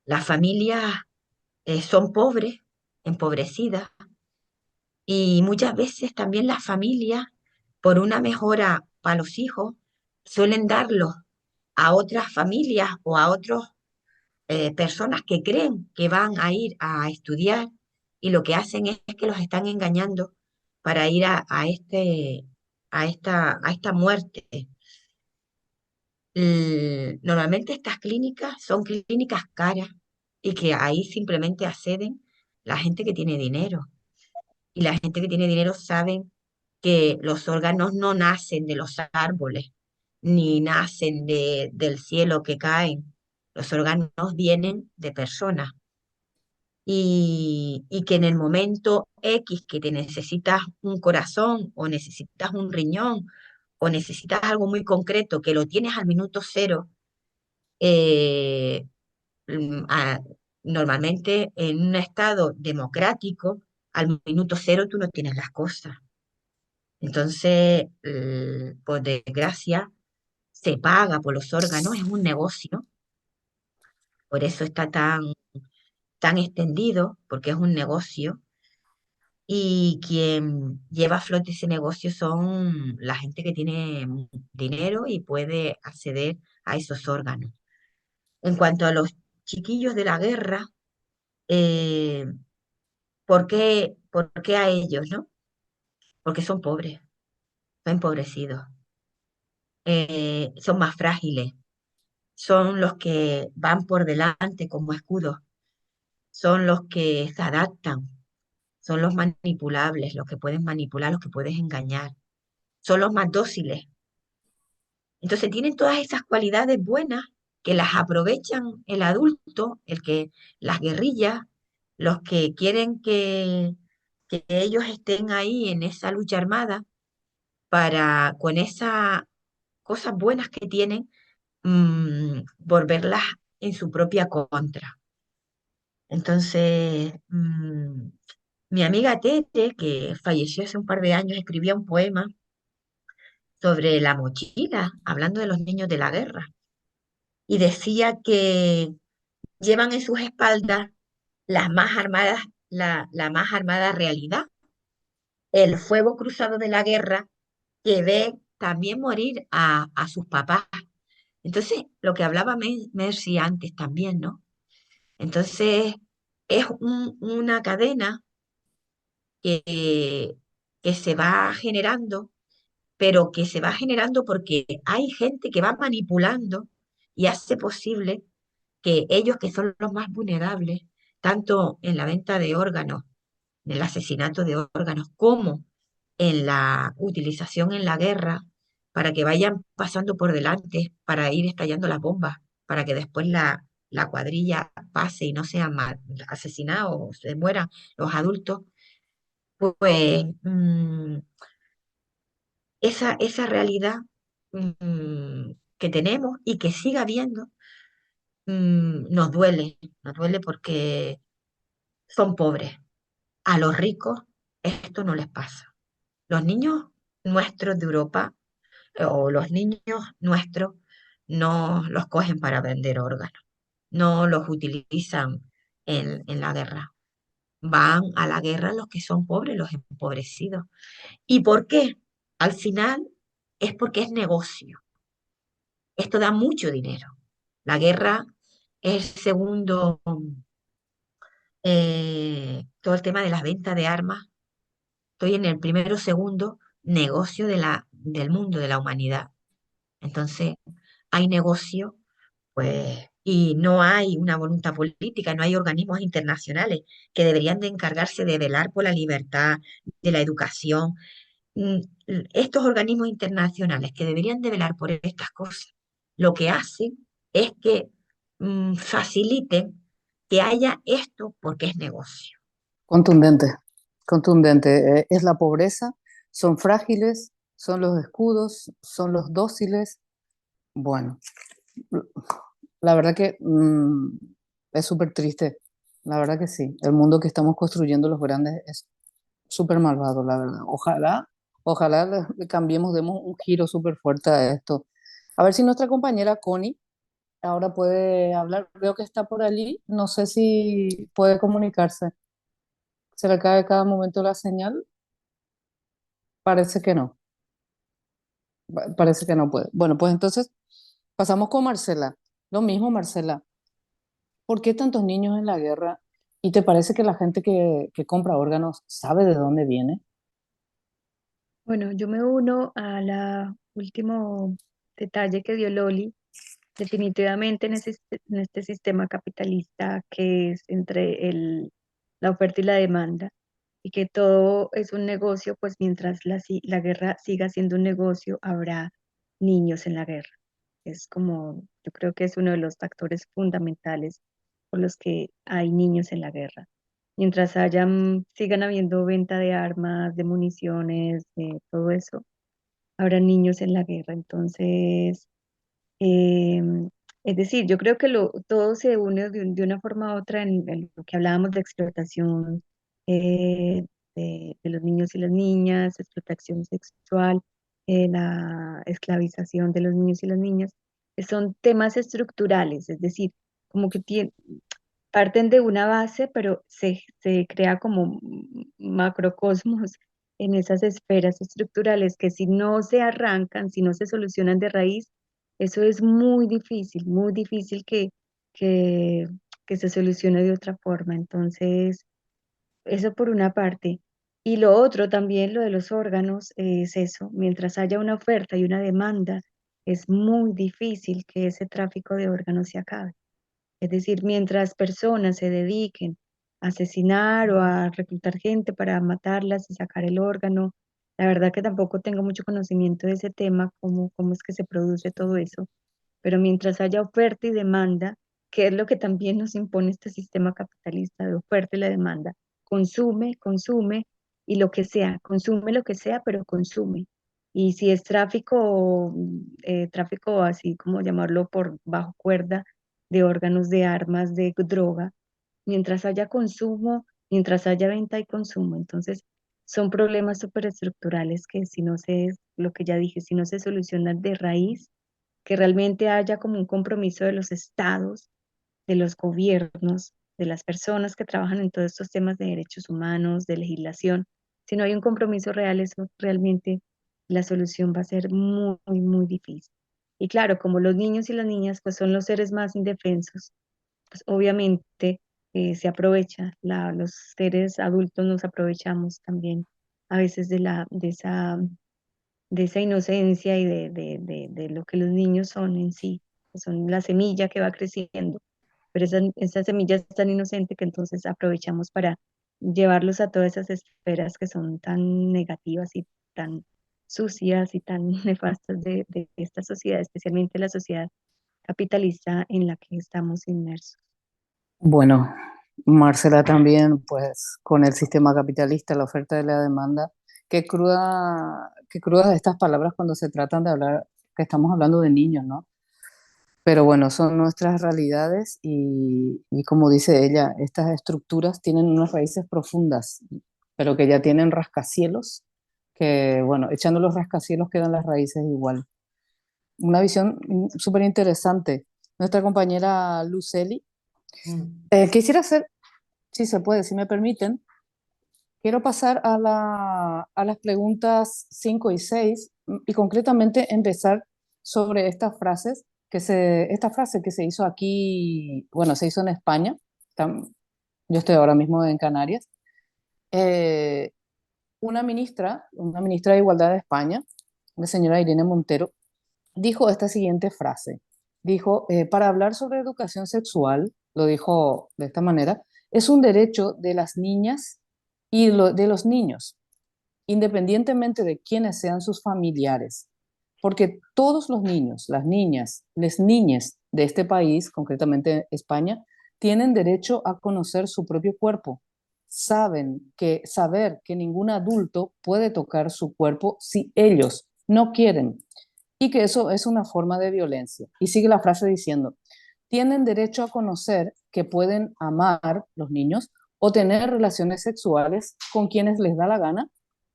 Las familias son pobres, empobrecidas, y muchas veces también las familias, por una mejora para los hijos, suelen darlos a otras familias o a otras personas que creen que van a ir a estudiar y lo que hacen es que los están engañando para ir a esta muerte. Normalmente estas clínicas son clínicas caras y que ahí simplemente acceden la gente que tiene dinero. Y la gente que tiene dinero saben que los órganos no nacen de los árboles, ni nacen del cielo que caen. Los órganos vienen de personas. Y que en el momento X que te necesitas un corazón o necesitas un riñón o necesitas algo muy concreto que lo tienes al minuto cero, eh, mm, a- normalmente en un estado democrático, al minuto cero tú no tienes las cosas. Entonces, por desgracia, se paga por los órganos, es un negocio, por eso está tan extendido, porque es un negocio, y quien lleva a flote ese negocio son la gente que tiene dinero y puede acceder a esos órganos. En cuanto a los chiquillos de la guerra, eh, por qué a ellos, no? Porque son pobres, son empobrecidos, son más frágiles, son los que van por delante como escudos, son los que se adaptan, son los manipulables, los que puedes manipular, los que puedes engañar, son los más dóciles. Entonces tienen todas esas cualidades buenas que las aprovechan el adulto, el que las guerrillas, los que quieren que ellos estén ahí en esa lucha armada para con esas cosas buenas que tienen, volverlas en su propia contra. Entonces, mi amiga Tete, que falleció hace un par de años, escribía un poema sobre la mochila, hablando de los niños de la guerra, y decía que llevan en sus espaldas las más armadas, la más armada realidad, el fuego cruzado de la guerra, que ve también morir a sus papás. Entonces, lo que hablaba Mercy antes también, ¿no? Entonces, es una cadena que, que se va generando, pero que se va generando porque hay gente que va manipulando y hace posible que ellos que son los más vulnerables, tanto en la venta de órganos, en el asesinato de órganos, como en la utilización en la guerra, para que vayan pasando por delante, para ir estallando las bombas, para que después la cuadrilla pase y no sean asesinados o se mueran los adultos, pues esa realidad que tenemos y que sigue habiendo, nos duele porque son pobres. A los ricos esto no les pasa. Los niños nuestros de Europa o los niños nuestros no los cogen para vender órganos, no los utilizan en la guerra. Van a la guerra los que son pobres, los empobrecidos. ¿Y por qué? Al final es porque es negocio. Esto da mucho dinero. La guerra es el segundo, todo el tema de las ventas de armas. Estoy en el primero o segundo negocio del mundo, de la humanidad. Entonces, hay negocio, pues, y no hay una voluntad política, no hay organismos internacionales que deberían de encargarse de velar por la libertad, de la educación. mm, Estos organismos internacionales que deberían de velar por estas cosas, lo que hacen es que faciliten que haya esto porque es negocio. Contundente, contundente. Es la pobreza, son frágiles, son los escudos, son los dóciles. Bueno, la verdad que es súper triste, la verdad que sí. El mundo que estamos construyendo los grandes es súper malvado, la verdad. Ojalá le cambiemos, demos un giro súper fuerte a esto. A ver si nuestra compañera Connie ahora puede hablar. Veo que está por allí. No sé si puede comunicarse. ¿Se le cae cada momento la señal? Parece que no. Parece que no puede. Bueno, pues entonces pasamos con Marcela. Lo mismo, Marcela. ¿Por qué tantos niños en la guerra? ¿Y te parece que la gente que compra órganos sabe de dónde viene? Bueno, yo me uno a la último detalle que dio Loli. Definitivamente en este sistema capitalista que es entre la oferta y la demanda, y que todo es un negocio, pues mientras la guerra siga siendo un negocio, habrá niños en la guerra. Es como, yo creo que es uno de los factores fundamentales por los que hay niños en la guerra. Mientras sigan habiendo venta de armas, de municiones, de todo eso, habrá niños en la guerra. Entonces, Em, es decir, yo creo que todo se une de una forma u otra en lo que hablábamos de explotación de los niños y las niñas, explotación sexual, la esclavización de los niños y las niñas, que son temas estructurales, es decir, como que parten de una base, pero se crea como macrocosmos en esas esferas estructurales que si no se arrancan, si no se solucionan de raíz, eso es muy difícil que, que se solucione de otra forma. Entonces, eso por una parte. Y lo otro también, lo de los órganos, es eso. Mientras haya una oferta y una demanda, es muy difícil que ese tráfico de órganos se acabe. Es decir, mientras personas se dediquen a asesinar o a reclutar gente para matarlas y sacar el órgano, la verdad que tampoco tengo mucho conocimiento de ese tema, cómo es que se produce todo eso, pero mientras haya oferta y demanda, que es lo que también nos impone este sistema capitalista de oferta y la demanda, consume, consume y lo que sea, consume lo que sea, pero consume. Y si es tráfico, tráfico así como llamarlo por bajo cuerda, de órganos, de armas, de droga, mientras haya consumo, mientras haya venta y consumo. Entonces, son problemas superestructurales que si no lo que ya dije, si no se solucionan de raíz, que realmente haya como un compromiso de los estados, de los gobiernos, de las personas que trabajan en todos estos temas de derechos humanos, de legislación. Si no hay un compromiso real, eso realmente la solución va a ser muy difícil. Y claro, como los niños y las niñas pues son los seres más indefensos, pues obviamente se aprovecha, los seres adultos nos aprovechamos también a veces de esa inocencia y de lo que los niños son en sí, que son la semilla que va creciendo, pero esa semilla es tan inocente que entonces aprovechamos para llevarlos a todas esas esferas que son tan negativas y tan sucias y tan nefastas de esta sociedad, especialmente la sociedad capitalista en la que estamos inmersos. Bueno, Marcela también, pues con el sistema capitalista, la oferta y la demanda, qué crudas estas palabras cuando se tratan de hablar, que estamos hablando de niños, ¿no? Pero bueno, son nuestras realidades y como dice ella, estas estructuras tienen unas raíces profundas, pero que ya tienen rascacielos, que bueno, echando los rascacielos quedan las raíces igual. Una visión súper interesante. Nuestra compañera Luceli, quisiera hacer, si se puede, si me permiten, quiero pasar a las preguntas 5 y 6 y concretamente empezar sobre estas frases esta frase que se hizo aquí, bueno, se hizo en España, yo estoy ahora mismo en Canarias. Eh, una ministra de Igualdad de España, la señora Irene Montero, dijo esta siguiente frase. Dijo, para hablar sobre educación sexual, lo dijo de esta manera, es un derecho de las niñas y de los niños, independientemente de quiénes sean sus familiares, porque todos los niños, las niñas, las niñas de este país, concretamente España, tienen derecho a conocer su propio cuerpo. Saber que ningún adulto puede tocar su cuerpo si ellos no quieren y que eso es una forma de violencia. Y sigue la frase diciendo, tienen derecho a conocer que pueden amar los niños o tener relaciones sexuales con quienes les da la gana,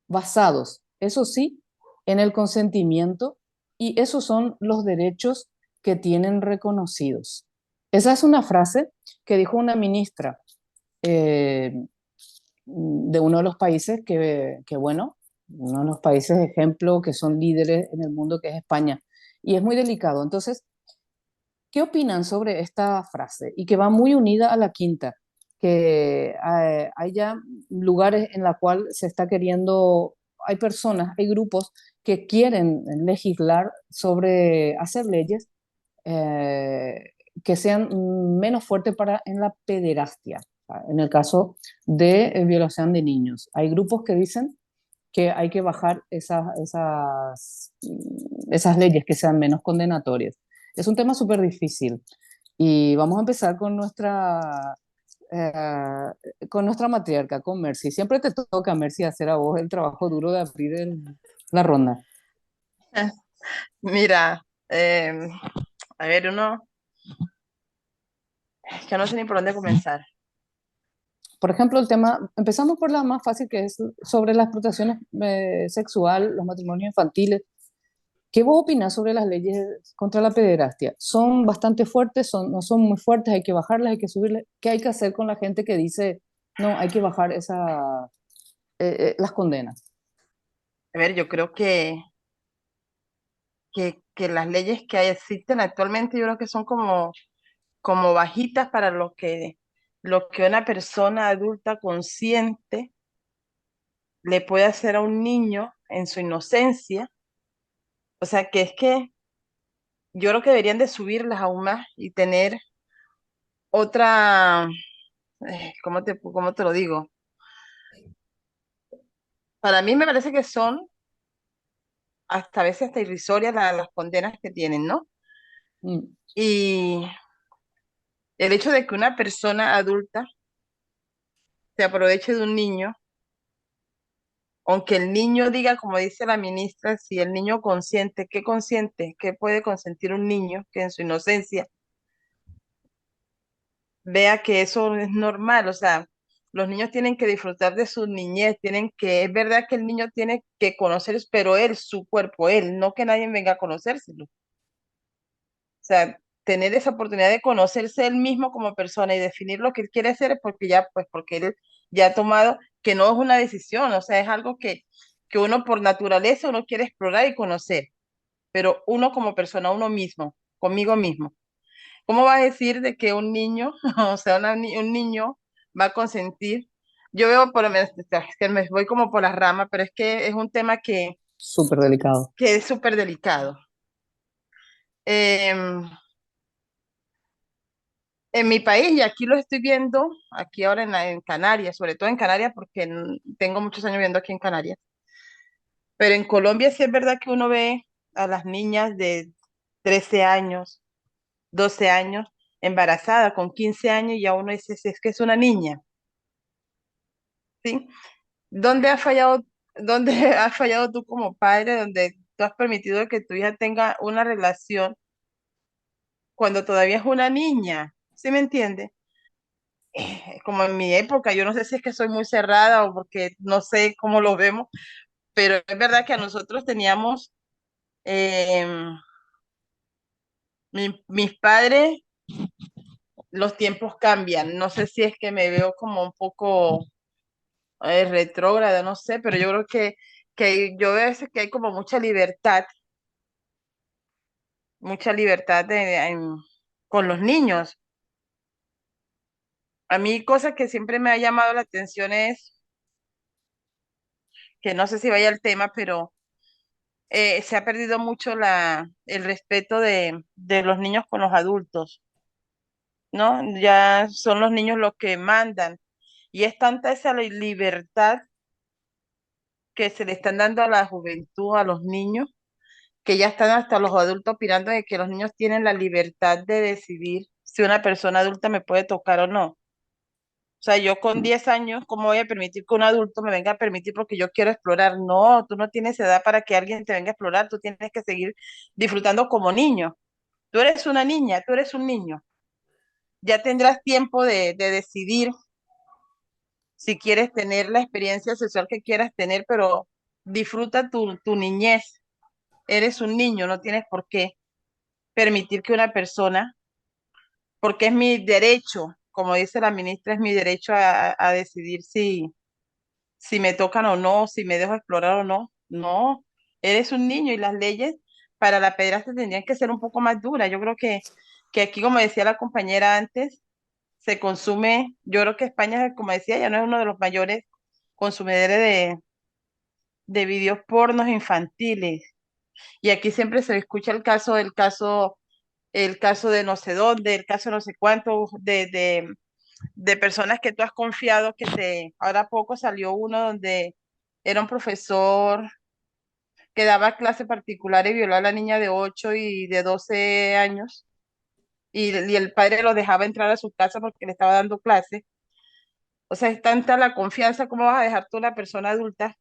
basados, eso sí, en el consentimiento, y esos son los derechos que tienen reconocidos. Esa es una frase que dijo una ministra eh, de uno de los países bueno, uno de los países ejemplo que son líderes en el mundo, que es España. Y es muy delicado. Entonces, ¿qué opinan sobre esta frase? Y que va muy unida a la quinta, que hay ya lugares en la cual se está queriendo, hay personas, hay grupos que quieren legislar sobre hacer leyes eh, que sean menos fuertes en la pederastia, en el caso de violación de niños. Hay grupos que dicen que hay que bajar esas leyes que sean menos condenatorias. Es un tema súper difícil y vamos a empezar con nuestra matriarca, con Mercy. Siempre te toca, Mercy, hacer a vos el trabajo duro de abrir la ronda. Mira, a ver, es que no sé ni por dónde comenzar. Por ejemplo, el tema, empezamos por la más fácil, que es sobre la explotación sexual, los matrimonios infantiles. ¿Qué vos opinás sobre las leyes contra la pederastia? ¿Son bastante fuertes? ¿No son muy fuertes? ¿Hay que bajarlas? ¿Hay que subirlas? ¿Qué hay que hacer con la gente que dice, no, hay que bajar las condenas? A ver, yo creo que las leyes que hay, existen actualmente, yo creo que son como bajitas para lo que una persona adulta consciente le puede hacer a un niño en su inocencia. O sea, que es que yo creo que deberían de subirlas aún más y tener otra, ¿cómo te lo digo? Para mí me parece que son hasta a veces hasta irrisorias las condenas que tienen, ¿no? Mm, Y el hecho de que una persona adulta se aproveche de un niño, aunque el niño diga, como dice la ministra, si el niño consiente, qué puede consentir un niño que en su inocencia vea que eso es normal, o sea, los niños tienen que disfrutar de su niñez, es verdad que el niño tiene que conocer, pero él, su cuerpo, él, no que nadie venga a conocérselo. O sea, tener esa oportunidad de conocerse él mismo como persona y definir lo que él quiere hacer es porque él ya ha tomado, que no es una decisión, o sea, es algo que uno por naturaleza uno quiere explorar y conocer, pero uno como persona, uno mismo, conmigo mismo. ¿Cómo va a decir de que un niño, o sea, un niño va a consentir? Yo veo, por lo menos, es que me voy como por las ramas, pero es que es un tema súper delicado. que es súper delicado. Em, en mi país, y aquí lo estoy viendo, aquí ahora en Canarias, sobre todo en Canarias, porque tengo muchos años viviendo aquí en Canarias, pero en Colombia sí es verdad que uno ve a las niñas de 13 años, 12 años, embarazada con 15 años y a uno dice, "Si es que es una niña, ¿sí? ¿Dónde has fallado, dónde has fallado tú como padre, donde tú has permitido que tu hija tenga una relación cuando todavía es una niña? ¿Sí me entiende? Como en mi época, yo no sé si es que soy muy cerrada o porque no sé cómo lo vemos, pero es verdad que a nosotros teníamos, eh, mis padres, los tiempos cambian. No sé si es que me veo como un poco retrógrada, no sé, pero yo creo que yo veo a veces que hay como mucha libertad con los niños. A mí, cosa que siempre me ha llamado la atención es, que no sé si vaya el tema, pero se ha perdido mucho el respeto de los niños con los adultos, ¿no? Ya son los niños los que mandan. Y es tanta esa libertad que se le están dando a la juventud, a los niños, que ya están hasta los adultos opinando de que los niños tienen la libertad de decidir si una persona adulta me puede tocar o no. O sea, yo con 10 años, ¿cómo voy a permitir que un adulto me venga a permitir porque yo quiero explorar? No, tú no tienes edad para que alguien te venga a explorar, tú tienes que seguir disfrutando como niño. Tú eres una niña, tú eres un niño. ya tendrás tiempo de decidir si quieres tener la experiencia sexual que quieras tener, pero disfruta tu niñez. Eres un niño, no tienes por qué permitir que una persona, porque es mi derecho, como dice la ministra, es mi derecho a decidir si me tocan o no, si me dejo explorar o no. No, eres un niño y las leyes para la pederastia tendrían que ser un poco más duras. Yo creo que aquí, como decía la compañera antes, se consume, yo creo que España, como decía, ya no es uno de los mayores consumidores de videos pornos infantiles. Y aquí siempre se escucha el caso de no sé dónde, el caso de no sé cuánto, de personas que tú has confiado ahora poco salió uno donde era un profesor que daba clase particular y violó a la niña de 8 y de 12 años y el padre lo dejaba entrar a su casa porque le estaba dando clase. O sea, es tanta la confianza, ¿cómo vas a dejar tú una persona adulta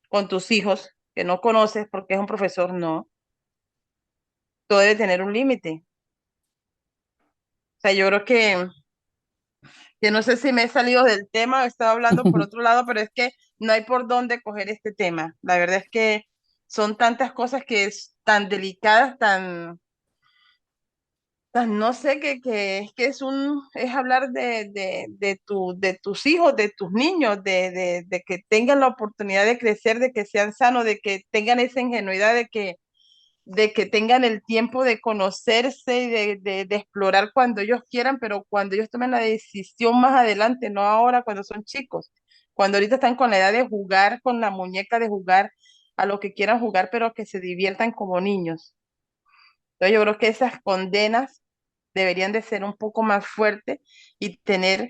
con tus hijos que no conoces porque es un profesor? No, todo debe tener un límite. O sea, yo creo que no sé si me he salido del tema o estaba hablando por otro lado, pero es que no hay por dónde coger este tema. La verdad es que son tantas cosas que es tan delicadas, no sé, que es hablar de tus hijos, de tus niños, de que tengan la oportunidad de crecer, de que sean sanos, de que tengan esa ingenuidad, de que tengan el tiempo de conocerse y de explorar cuando ellos quieran, pero cuando ellos tomen la decisión más adelante, no ahora cuando son chicos, cuando ahorita están con la edad de jugar con la muñeca, de jugar a lo que quieran jugar, pero que se diviertan como niños. Entonces yo creo que esas condenas deberían de ser un poco más fuertes y tener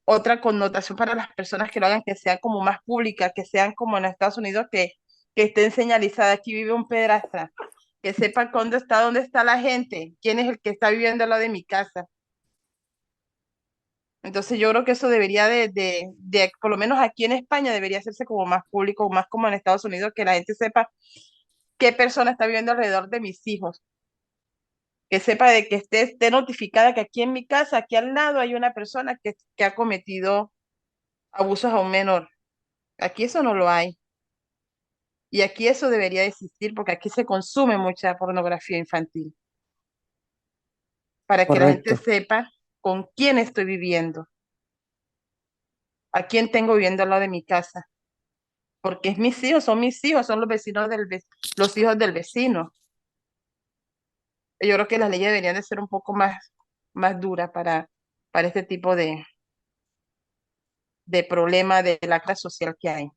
otra connotación para las personas que lo hagan, que sean como más públicas, que sean como en Estados Unidos, que estén señalizadas. Aquí vive un pederasta, que sepa dónde está la gente, quién es el que está viviendo al lado de mi casa. Entonces yo creo que eso debería por lo menos aquí en España, debería hacerse como más público, más como en Estados Unidos, que la gente sepa qué persona está viviendo alrededor de mis hijos, que sepa de que esté notificada que aquí en mi casa, aquí al lado, hay una persona que ha cometido abusos a un menor. Aquí eso no lo hay. Y aquí eso debería existir porque aquí se consume mucha pornografía infantil, para que la gente Correcto. sepa con quién estoy viviendo, a quién tengo viviendo al lado de mi casa, porque es mis hijos, son los vecinos los hijos del vecino. Yo creo que las leyes deberían de ser un poco más duras para este tipo de problema de lacra social que hay.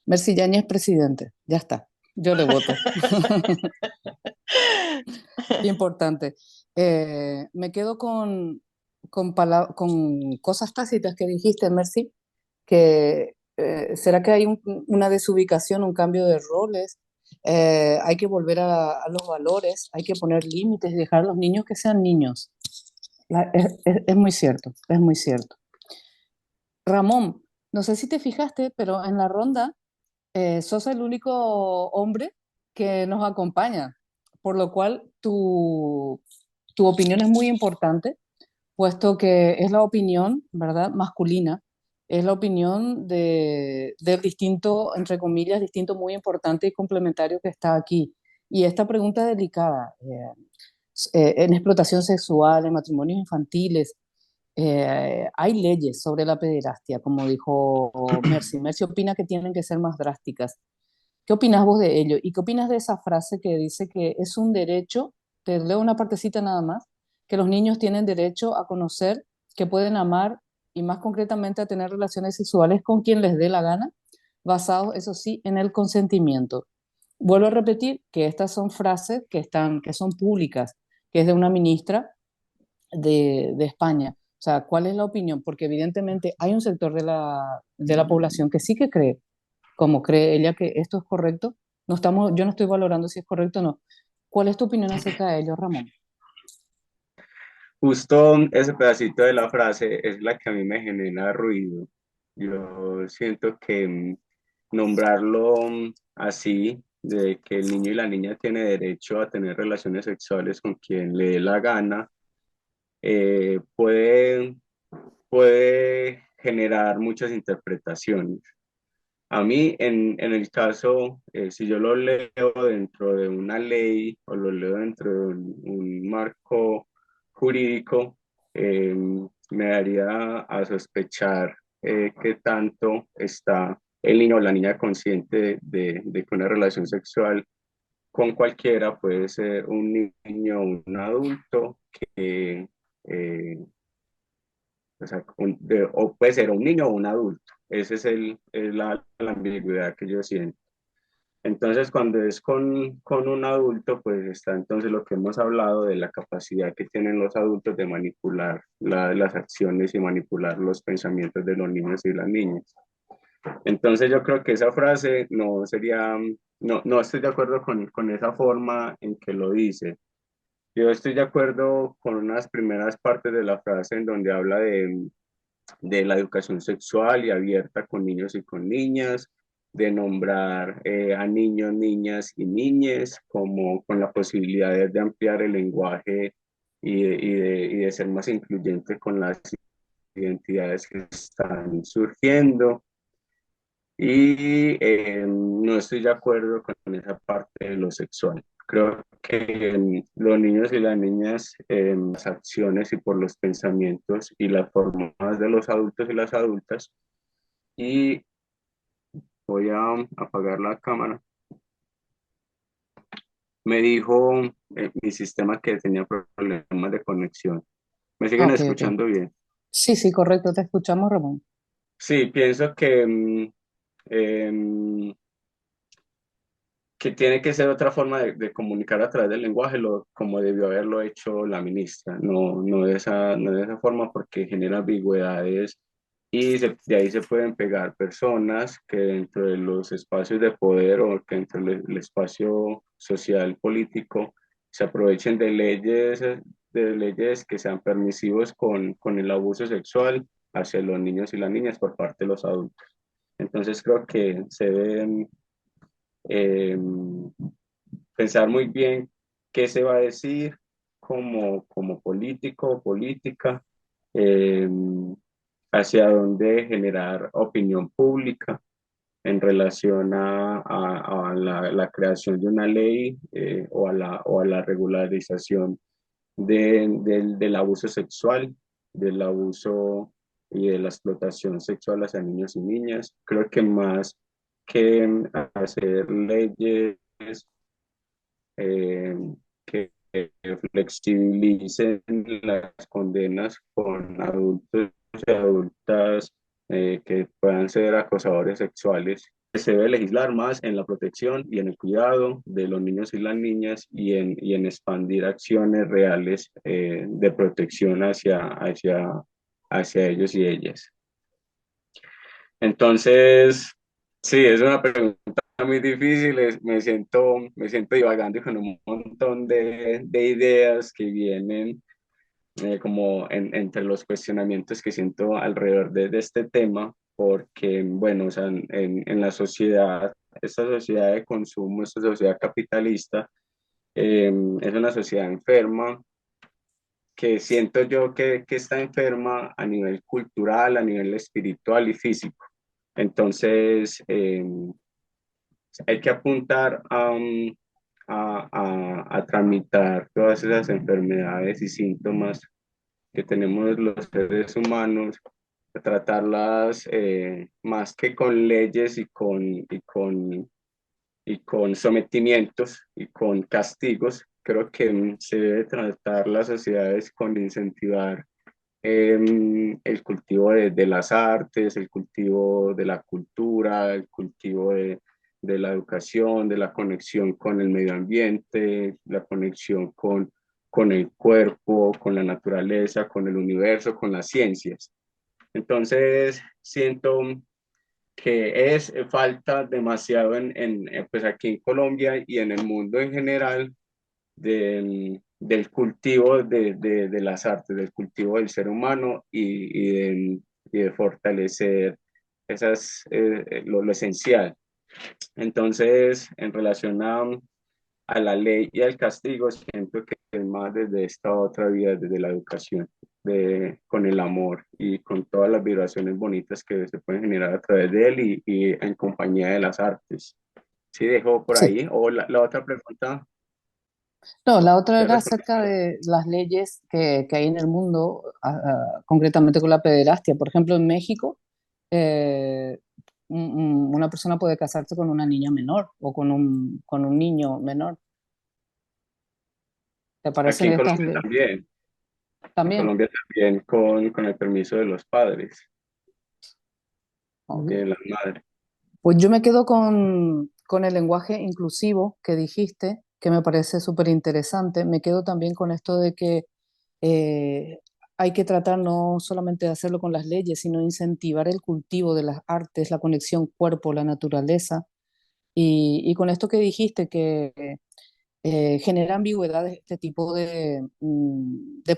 Mercy Yáñez, presidente. Ya está. Yo le voto. Importante. Me quedo con cosas tácitas que dijiste, Mercy, que ¿será que hay una desubicación, un cambio de roles? Hay que volver a los valores, hay que poner límites y dejar a los niños que sean niños. Es muy cierto, es muy cierto. Ramón, no sé si te fijaste, pero en la ronda sos el único hombre que nos acompaña, por lo cual tu opinión es muy importante, puesto que es la opinión, ¿verdad?, masculina, es la opinión del distinto, entre comillas, distinto muy importante y complementario que está aquí. Y esta pregunta delicada, en explotación sexual, en matrimonios infantiles, hay leyes sobre la pederastia, como dijo Mercy. Mercy opina que tienen que ser más drásticas. ¿Qué opinas vos de ello? ¿Y qué opinas de esa frase que dice que es un derecho, te leo una partecita nada más, que los niños tienen derecho a conocer, que pueden amar y más concretamente a tener relaciones sexuales con quien les dé la gana, basados, eso sí, en el consentimiento? Vuelvo a repetir que estas son frases que son públicas, que es de una ministra de España. O sea, ¿cuál es la opinión? Porque evidentemente hay un sector de la población que sí que cree, como cree ella, que esto es correcto. Yo no estoy valorando si es correcto o no. ¿Cuál es tu opinión acerca de ello, Ramón? Justo ese pedacito de la frase es la que a mí me genera ruido. Yo siento que nombrarlo así, de que el niño y la niña tienen derecho a tener relaciones sexuales con quien le dé la gana, puede, puede generar muchas interpretaciones. A mí, en el caso, si yo lo leo dentro de una ley o lo leo dentro de un marco jurídico, eh, me daría a sospechar qué tanto está el niño o la niña consciente de que una relación sexual con cualquiera puede ser un niño o un adulto que eh, o sea, o puede ser un niño o un adulto. Esa es la ambigüedad que yo siento. Entonces, cuando es con un adulto, pues está entonces lo que hemos hablado de la capacidad que tienen los adultos de manipular las acciones y manipular los pensamientos de los niños y las niñas. Entonces, yo creo que esa frase no sería, no estoy de acuerdo con esa forma en que lo dice. Yo estoy de acuerdo con unas primeras partes de la frase en donde habla de la educación sexual y abierta con niños y con niñas, de nombrar a niños, niñas y niñes como con la posibilidad de ampliar el lenguaje y de ser más incluyente con las identidades que están surgiendo. Y no estoy de acuerdo con esa parte de lo sexual. Creo que los niños y las niñas, las acciones y por los pensamientos y las formas de los adultos y las adultas, y voy a apagar la cámara. Me dijo mi sistema que tenía problemas de conexión. ¿Me Ah, siguen ok, ok. escuchando bien? Sí, sí, correcto, te escuchamos, Ramón. Sí, pienso em, que tiene que ser otra forma de comunicar a través del lenguaje, como debió haberlo hecho la ministra, no de esa forma porque genera ambigüedades y de ahí se pueden pegar personas que dentro de los espacios de poder o que dentro del espacio social político se aprovechen de leyes que sean permisivos con el abuso sexual hacia los niños y las niñas por parte de los adultos. Entonces creo que se deben eh, pensar muy bien qué se va a decir como político o política, eh, hacia dónde generar opinión pública en relación a la creación de una ley o a la regularización del abuso sexual, del abuso y de la explotación sexual hacia niños y niñas. Creo que más que hacer leyes eh, que flexibilicen las condenas con adultos y adultas que puedan ser acosadores sexuales. Se debe legislar más en la protección y en el cuidado de los niños y las niñas y en expandir acciones reales de protección hacia ellos y ellas. Entonces, sí, es una pregunta muy difícil, me siento divagando y con un montón de ideas que vienen como entre los cuestionamientos que siento alrededor de este tema, porque, bueno, o sea, en la sociedad, esta sociedad de consumo, esta sociedad capitalista, es una sociedad enferma que siento yo que está enferma a nivel cultural, a nivel espiritual y físico. Entonces, hay que apuntar a tramitar todas esas enfermedades y síntomas que tenemos los seres humanos, a tratarlas más que con leyes y con sometimientos y con castigos. Creo que se debe tratar las sociedades con incentivar el cultivo de las artes, el cultivo de la cultura, el cultivo de la educación, de la conexión con el medio ambiente, la conexión con el cuerpo, con la naturaleza, con el universo, con las ciencias. Entonces, siento que falta demasiado pues aquí en Colombia y en el mundo en general del cultivo de las artes, del cultivo del ser humano y de fortalecer lo esencial. Entonces, en relación a la ley y al castigo, siento que es más desde esta otra vida, desde la educación, con el amor y con todas las vibraciones bonitas que se pueden generar a través de él y en compañía de las artes. ¿Sí dejó por Sí. ahí? O la otra pregunta, No, la otra ¿ya era respondí? acerca de las leyes que hay en el mundo, concretamente con la pederastia. Por ejemplo, en México, eh, una persona puede casarse con una niña menor o con un niño menor. ¿Te Aquí parecen en estas Colombia leyes? también, en También. Colombia también con el permiso de los padres, Ok. de la madre. Pues yo me quedo con el lenguaje inclusivo que dijiste, que me parece súper interesante. Me quedo también con esto de que eh, hay que tratar no solamente de hacerlo con las leyes, sino incentivar el cultivo de las artes, la conexión cuerpo, la naturaleza. Y con esto que dijiste, que genera ambigüedades este tipo de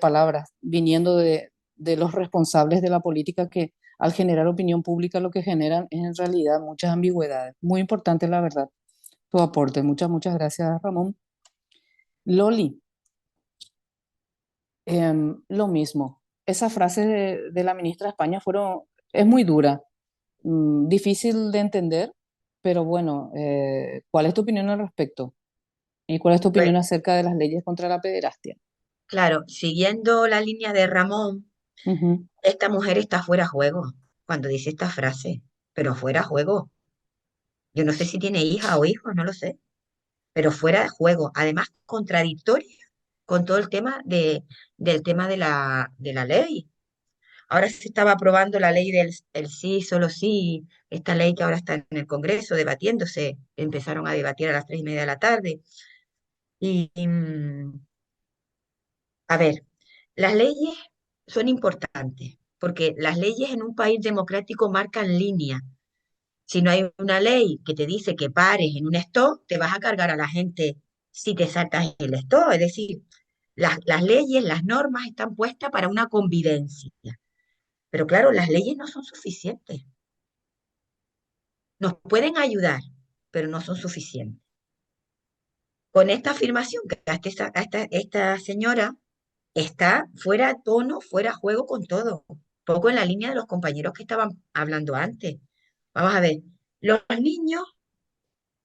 palabras, viniendo de los responsables de la política que al generar opinión pública lo que generan es en realidad muchas ambigüedades. Muy importante, la verdad, tu aporte. Muchas, muchas gracias, Ramón. Loli, lo mismo. Esa frase de la ministra de España es muy dura, difícil de entender, pero bueno, ¿cuál es tu opinión al respecto? ¿Y cuál es tu Pues opinión acerca de las leyes contra la pederastia? claro, siguiendo la línea de Ramón, Ujú. esta mujer está fuera de juego cuando dice esta frase, pero fuera de juego. Yo no sé si tiene hija o hijos, no lo sé, pero fuera de juego. Además, contradictoria con todo el tema del tema de la ley. Ahora se estaba aprobando la ley del el sí, solo sí, esta ley que ahora está en el Congreso debatiéndose. Empezaron a debatir a las 3:30 de la tarde. Y a ver, las leyes son importantes porque las leyes en un país democrático marcan línea. Si no hay una ley que te dice que pares en un stop, te vas a cargar a la gente si te saltas el stop. Es decir, las leyes, las normas están puestas para una convivencia. Pero claro, las leyes no son suficientes. Nos pueden ayudar, pero no son suficientes. Con esta afirmación que hace esta señora, está fuera de tono, fuera de juego con todo. Poco en la línea de los compañeros que estaban hablando antes. Vamos a ver, los niños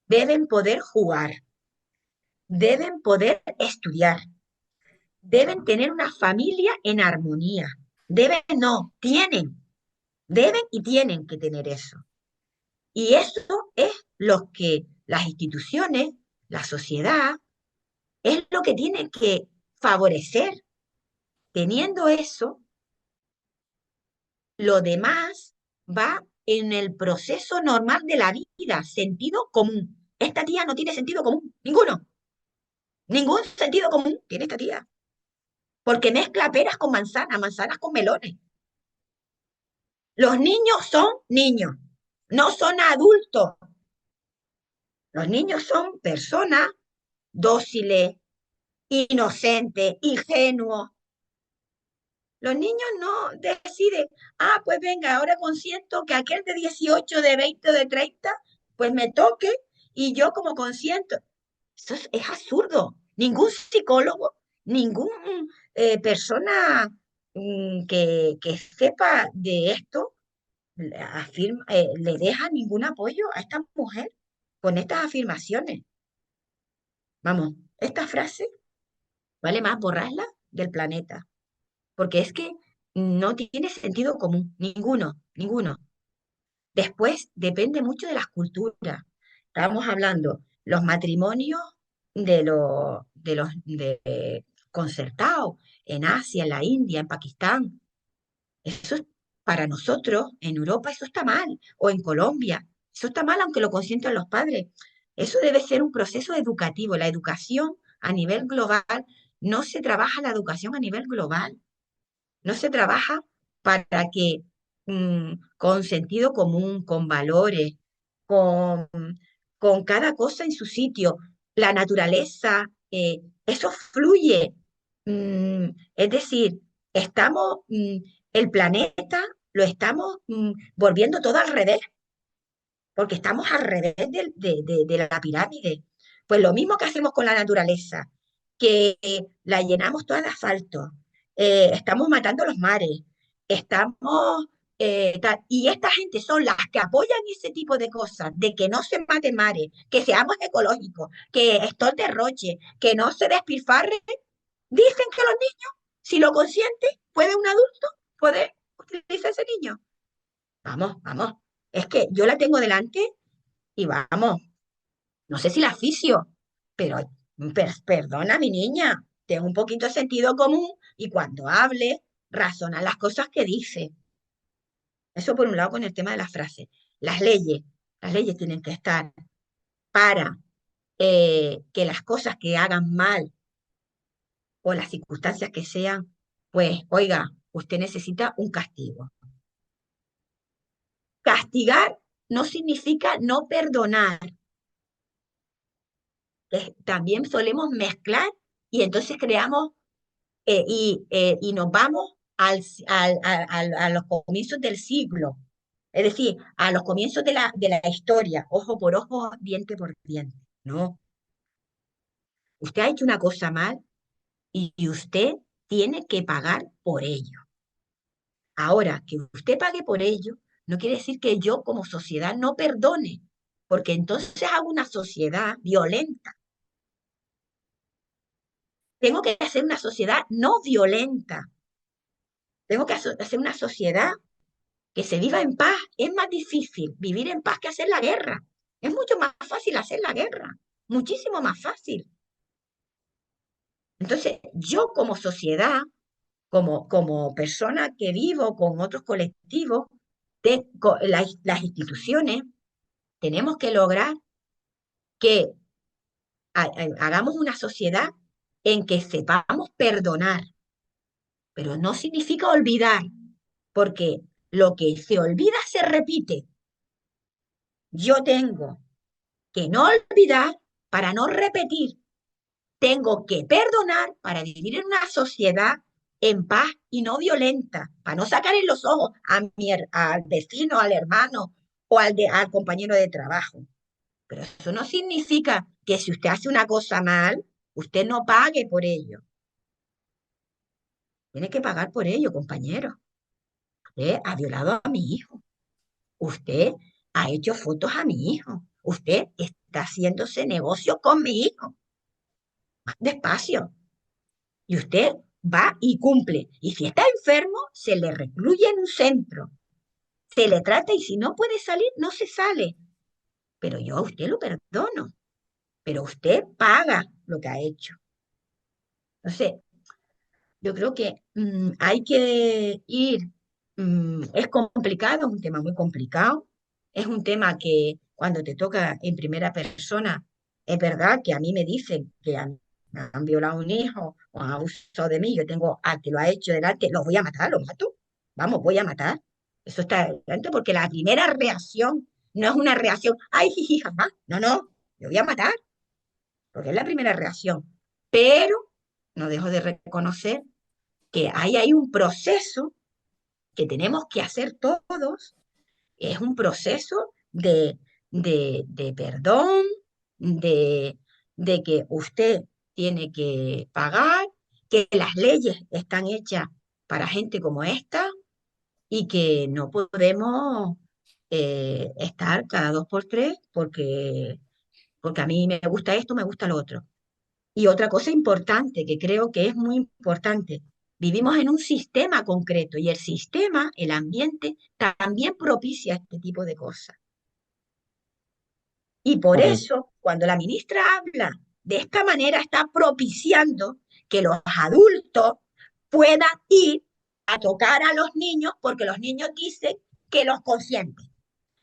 deben poder jugar, deben poder estudiar, deben tener una familia en armonía. Deben, no, deben y tienen que tener eso. Y eso es lo que las instituciones, la sociedad, es lo que tienen que favorecer. Teniendo eso, lo demás va en el proceso normal de la vida, sentido común. Esta tía no tiene sentido común, ninguno. Ningún sentido común tiene esta tía. Porque mezcla peras con manzanas, manzanas con melones. Los niños son niños, no son adultos. Los niños son personas dóciles, inocentes, ingenuos. Los niños no deciden, pues venga, ahora consiento que aquel de 18, de 20, de 30, pues me toque y yo como consiento. Eso es absurdo. Ningún psicólogo, ningún persona que sepa de esto le deja ningún apoyo a esta mujer con estas afirmaciones. Vamos, esta frase vale más borrarla del planeta, porque es que no tiene sentido común, ninguno, ninguno. Después depende mucho de las culturas. Estábamos hablando los matrimonios de concertados en Asia, en la India, en Pakistán. Eso es para nosotros, en Europa, eso está mal, o en Colombia, eso está mal aunque lo consientan los padres. Eso debe ser un proceso educativo. La educación a nivel global, no se trabaja la educación a nivel global, no se trabaja para que con sentido común, con valores, con, con cada cosa en su sitio, la naturaleza, eso fluye. Es decir, estamos, el planeta lo estamos volviendo todo al revés, porque estamos al revés de la pirámide. Pues lo mismo que hacemos con la naturaleza, que la llenamos toda de asfalto, estamos matando los mares, estamos... y esta gente son las que apoyan ese tipo de cosas, de que no se maten mares, que seamos ecológicos, que esto es derroche, que no se despilfarre. Dicen que los niños, si lo consiente, puede un adulto poder utilizar ese niño. Vamos, vamos. Es que yo la tengo delante y vamos, no sé si la aficio, pero perdona, mi niña, ten un poquito de sentido común y cuando hable, razona las cosas que dice. Eso por un lado con el tema de las frases. Las leyes tienen que estar para que las cosas que hagan mal o las circunstancias que sean, pues, oiga, usted necesita un castigo. Castigar no significa no perdonar. También solemos mezclar y entonces creamos y nos vamos a los comienzos del siglo, es decir, a los comienzos de la historia, ojo por ojo, diente por diente. No, usted ha hecho una cosa mal y usted tiene que pagar por ello. Ahora, que usted pague por ello, no quiere decir que yo como sociedad no perdone, porque entonces hago una sociedad violenta. Tengo que hacer una sociedad no violenta. Tengo que hacer una sociedad que se viva en paz. Es más difícil vivir en paz que hacer la guerra. Es mucho más fácil hacer la guerra, muchísimo más fácil. Entonces, yo como sociedad, como persona que vivo con otros colectivos, las instituciones, tenemos que lograr que hagamos una sociedad en que sepamos perdonar, pero no significa olvidar, porque lo que se olvida se repite. Yo tengo que no olvidar para no repetir. Tengo que perdonar para vivir en una sociedad en paz y no violenta, para no sacar en los ojos al vecino, al hermano o al compañero de trabajo. Pero eso no significa que si usted hace una cosa mal, usted no pague por ello. Tiene que pagar por ello, compañero. Usted ha violado a mi hijo. Usted ha hecho fotos a mi hijo. Usted está haciéndose negocio con mi hijo. Más despacio. Y usted va y cumple. Y si está enfermo, se le recluye en un centro. Se le trata y si no puede salir, no se sale. Pero yo a usted lo perdono. Pero usted paga lo que ha hecho. Entonces, yo creo que hay que ir, es complicado, es un tema muy complicado, es un tema que cuando te toca en primera persona, es verdad que a mí me dicen que han violado a un hijo o han abusado de mí, yo tengo a que lo ha hecho delante, lo voy a matar, lo mato, vamos, voy a matar. Eso está delante porque la primera reacción no es una reacción, ay, jiji, jamás, no, no, yo voy a matar, porque es la primera reacción. Pero no dejo de reconocer que hay un proceso que tenemos que hacer todos, es un proceso de perdón, de, de que usted tiene que pagar, que las leyes están hechas para gente como esta y que no podemos estar cada dos por tres porque a mí me gusta esto, me gusta lo otro. Y otra cosa importante, que creo que es muy importante, vivimos en un sistema concreto y el sistema, el ambiente, también propicia este tipo de cosas. Y por eso, cuando la ministra habla de esta manera, está propiciando que los adultos puedan ir a tocar a los niños porque los niños dicen que los consienten.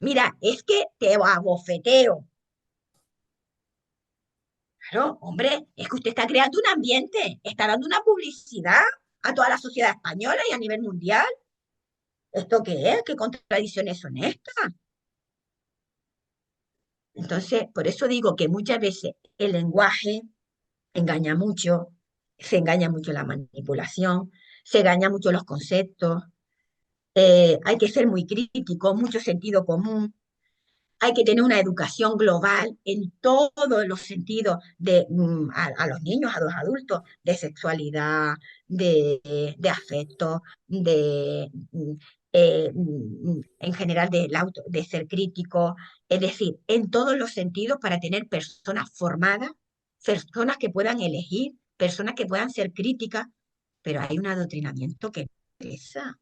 Mira, es que te abofeteo. Claro, hombre, es que usted está creando un ambiente, está dando una publicidad a toda la sociedad española y a nivel mundial. ¿Esto qué es? ¿Qué contradicciones son estas? Entonces, por eso digo que muchas veces el lenguaje engaña mucho, se engaña mucho la manipulación, se engaña mucho los conceptos, hay que ser muy crítico, mucho sentido común. hay que tener una educación global en todos los sentidos a los niños, a los adultos, de sexualidad, de afecto, en general de ser crítico, es decir, en todos los sentidos para tener personas formadas, personas que puedan elegir, personas que puedan ser críticas, pero hay un adoctrinamiento que pesa.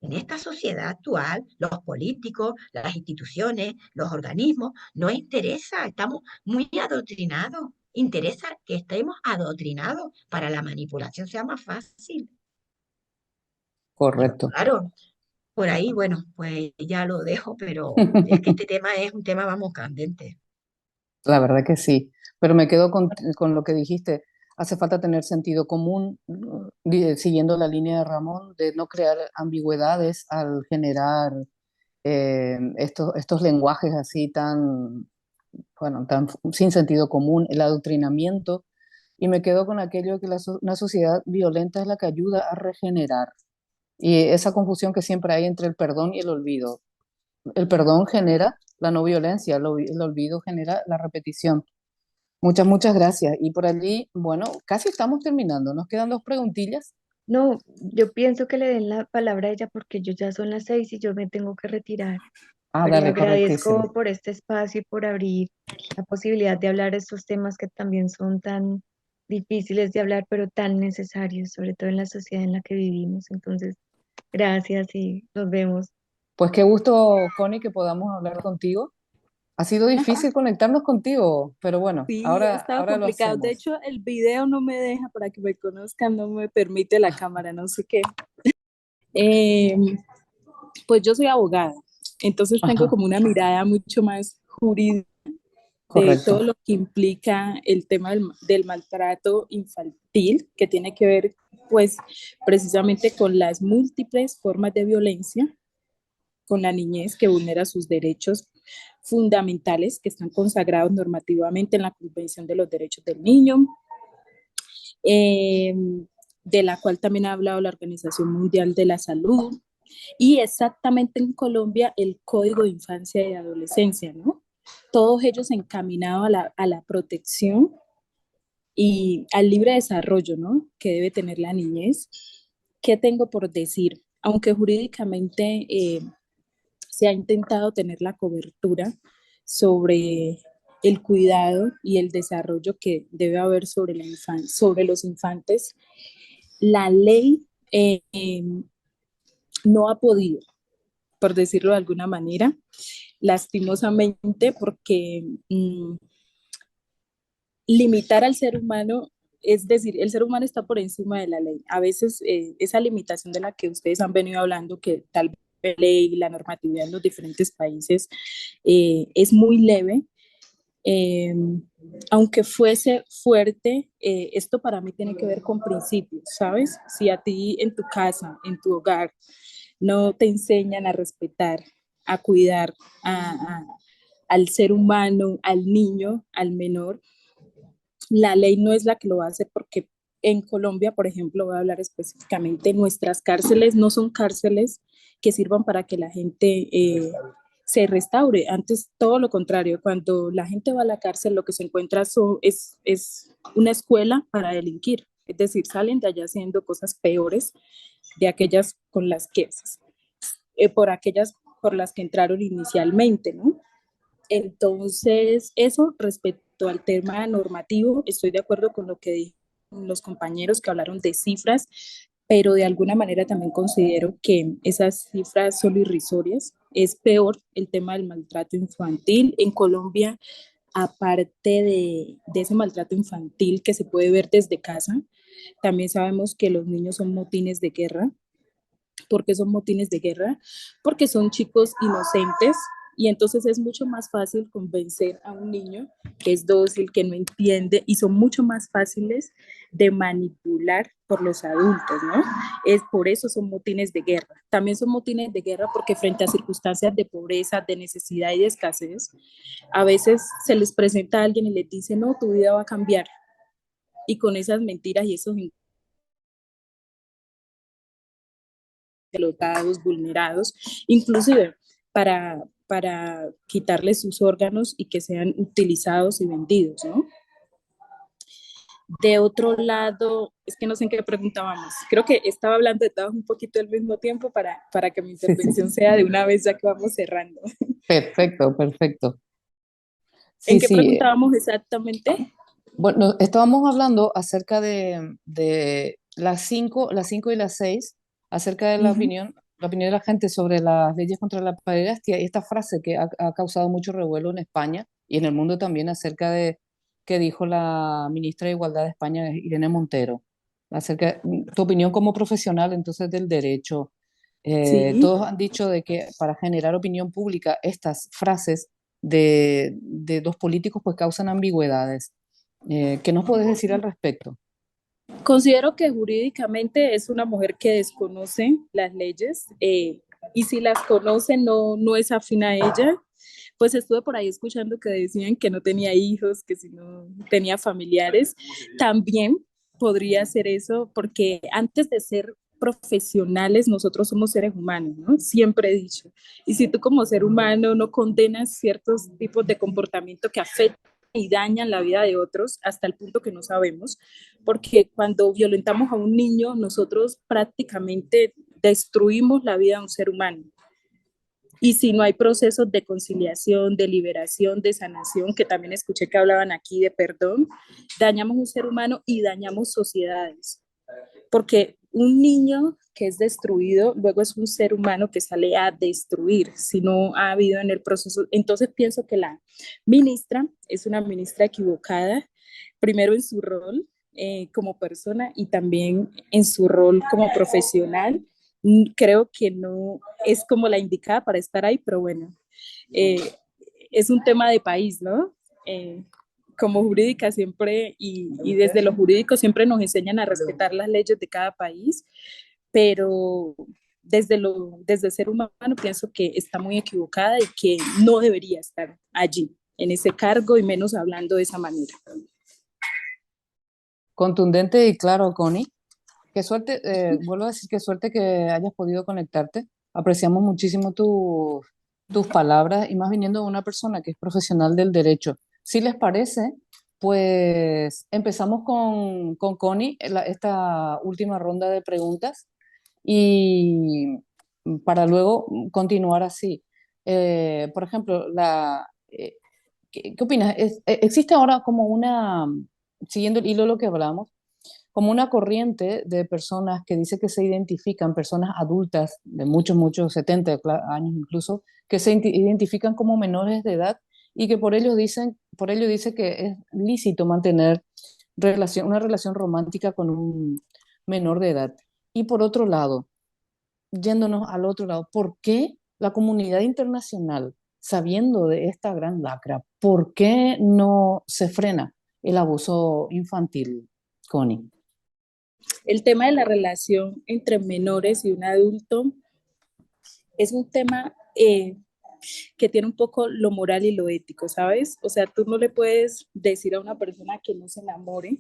En esta sociedad actual, los políticos, las instituciones, los organismos, no interesa, estamos muy adoctrinados. Interesa que estemos adoctrinados para la manipulación sea más fácil. Pero Correcto. claro, por ahí, bueno, pues ya lo dejo, pero es que este tema es un tema, vamos, candente. La verdad que sí, pero me quedo con lo que dijiste. Hace falta tener sentido común, siguiendo la línea de Ramón, de no crear ambigüedades al generar estos lenguajes así tan, bueno, tan sin sentido común, el adoctrinamiento. Y me quedo con aquello que una sociedad violenta es la que ayuda a regenerar. Y esa confusión que siempre hay entre el perdón y el olvido. El perdón genera la no violencia, el olvido genera la repetición. Muchas gracias. Y por allí, bueno, casi estamos terminando. Nos quedan dos preguntillas. No, yo pienso que le den la palabra a ella porque yo ya son las 6 y yo me tengo que retirar. Ah, Pero dale, correctísimo. agradezco por este espacio y por abrir la posibilidad de hablar de estos temas que también son tan difíciles de hablar, pero tan necesarios, sobre todo en la sociedad en la que vivimos. Entonces, gracias y nos vemos. Pues qué gusto, Connie, que podamos hablar contigo. Ha sido difícil conectarnos contigo, pero bueno, Sí, ha estado ahora lo complicado. De hacemos. hecho, el video no me deja para que me conozcan, no me permite la cámara, no sé qué. Eh, pues yo soy abogada, entonces tengo Ajá, como una mirada mucho más jurídica de correcto. todo lo que implica el tema del maltrato infantil, que tiene que ver pues precisamente con las múltiples formas de violencia con la niñez que vulnera sus derechos fundamentales que están consagrados normativamente en la Convención de los Derechos del Niño, eh, de la cual también ha hablado la Organización Mundial de la Salud, y exactamente en Colombia el Código de Infancia y Adolescencia, ¿no? Todos ellos encaminados a la protección y al libre desarrollo, ¿no? Que debe tener la niñez. ¿Qué tengo por decir? Aunque jurídicamente se ha intentado tener la cobertura sobre el cuidado y el desarrollo que debe haber sobre, sobre los infantes, la ley no ha podido, por decirlo de alguna manera, lastimosamente, porque limitar al ser humano, es decir, el ser humano está por encima de la ley. A veces esa limitación de la que ustedes han venido hablando, que tal vez la ley y la normatividad en los diferentes países es muy leve, eh, aunque fuese fuerte, esto para mí tiene que ver con principios, ¿sabes? Si a ti en tu casa, en tu hogar, no te enseñan a respetar, a cuidar al ser humano, al niño, al menor, la ley no es la que lo va a hacer porque en Colombia, por ejemplo, voy a hablar específicamente, nuestras cárceles no son cárceles que sirvan para que la gente se restaure. Antes, todo lo contrario, cuando la gente va a la cárcel, lo que se encuentra es una escuela para delinquir. Es decir, salen de allá haciendo cosas peores de aquellas con las que, por aquellas por las que entraron inicialmente, ¿no? Entonces, eso respecto al tema normativo, estoy de acuerdo con lo que dijeron los compañeros que hablaron de cifras, pero de alguna manera también considero que esas cifras son irrisorias. Es peor el tema del maltrato infantil. En Colombia, aparte de ese maltrato infantil que se puede ver desde casa, también sabemos que los niños son motines de guerra. ¿Por qué son motines de guerra? Porque son chicos inocentes y entonces es mucho más fácil convencer a un niño que es dócil, que no entiende y son mucho más fáciles de manipular por los adultos, ¿no? Es por eso son motines de guerra. También son motines de guerra porque frente a circunstancias de pobreza, de necesidad y de escasez, a veces se les presenta a alguien y les dice, no, tu vida va a cambiar. Y con esas mentiras y esos explotados, vulnerados, inclusive para quitarles sus órganos y que sean utilizados y vendidos, ¿no? De otro lado, es que no sé en qué preguntábamos. Creo que estaba hablando de todos un poquito al mismo tiempo para que mi Sí, sí. intervención sea de una vez ya que vamos cerrando. Perfecto, perfecto. ¿En Sí, qué sí. preguntábamos exactamente? Bueno, estábamos hablando acerca de las 5 y las 6, acerca de Ujú. la opinión de la gente sobre las leyes contra la pederastia y esta frase que ha causado mucho revuelo en España y en el mundo también acerca de que dijo la ministra de Igualdad de España, Irene Montero, acerca tu opinión como profesional entonces del derecho. Sí. Todos han dicho de que para generar opinión pública estas frases de dos políticos pues causan ambigüedades. ¿Qué nos puedes decir al respecto? Considero que jurídicamente es una mujer que desconoce las leyes y si las conoce no es afín a ella. Pues estuve por ahí escuchando que decían que no tenía hijos, que si no tenía familiares. También podría ser eso porque antes de ser profesionales nosotros somos seres humanos, ¿no? Siempre he dicho. Y si tú como ser humano no condenas ciertos tipos de comportamiento que afectan y dañan la vida de otros hasta el punto que no sabemos, porque cuando violentamos a un niño, nosotros prácticamente destruimos la vida de un ser humano. Y si no hay procesos de conciliación, de liberación, de sanación, que también escuché que hablaban aquí de perdón, dañamos un ser humano y dañamos sociedades. Porque un niño que es destruido, luego es un ser humano que sale a destruir, si no ha habido en el proceso. Entonces pienso que la ministra es una ministra equivocada, primero en su rol como persona y también en su rol como profesional. Creo que no es como la indicada para estar ahí, pero bueno, eh, es un tema de país, ¿no? Como jurídica siempre y desde lo jurídico siempre nos enseñan a respetar las leyes de cada país, pero desde el ser humano pienso que está muy equivocada y que no debería estar allí, en ese cargo y menos hablando de esa manera. Contundente y claro, Connie. Qué suerte, vuelvo a decir, qué suerte que hayas podido conectarte. Apreciamos muchísimo tus palabras y más viniendo de una persona que es profesional del derecho. Si les parece, pues empezamos con Connie esta última ronda de preguntas y para luego continuar así. Por ejemplo, ¿qué opinas? ¿Existe ahora como siguiendo el hilo de lo que hablamos, como una corriente de personas que dice que se identifican, personas adultas de muchos, 70 años incluso, que se identifican como menores de edad y que por ello dice que es lícito mantener una relación romántica con un menor de edad? Y por otro lado, yéndonos al otro lado, ¿por qué la comunidad internacional, sabiendo de esta gran lacra, por qué no se frena el abuso infantil, Connie? El tema de la relación entre menores y un adulto es un tema que tiene un poco lo moral y lo ético, ¿sabes? O sea, tú no le puedes decir a una persona que no se enamore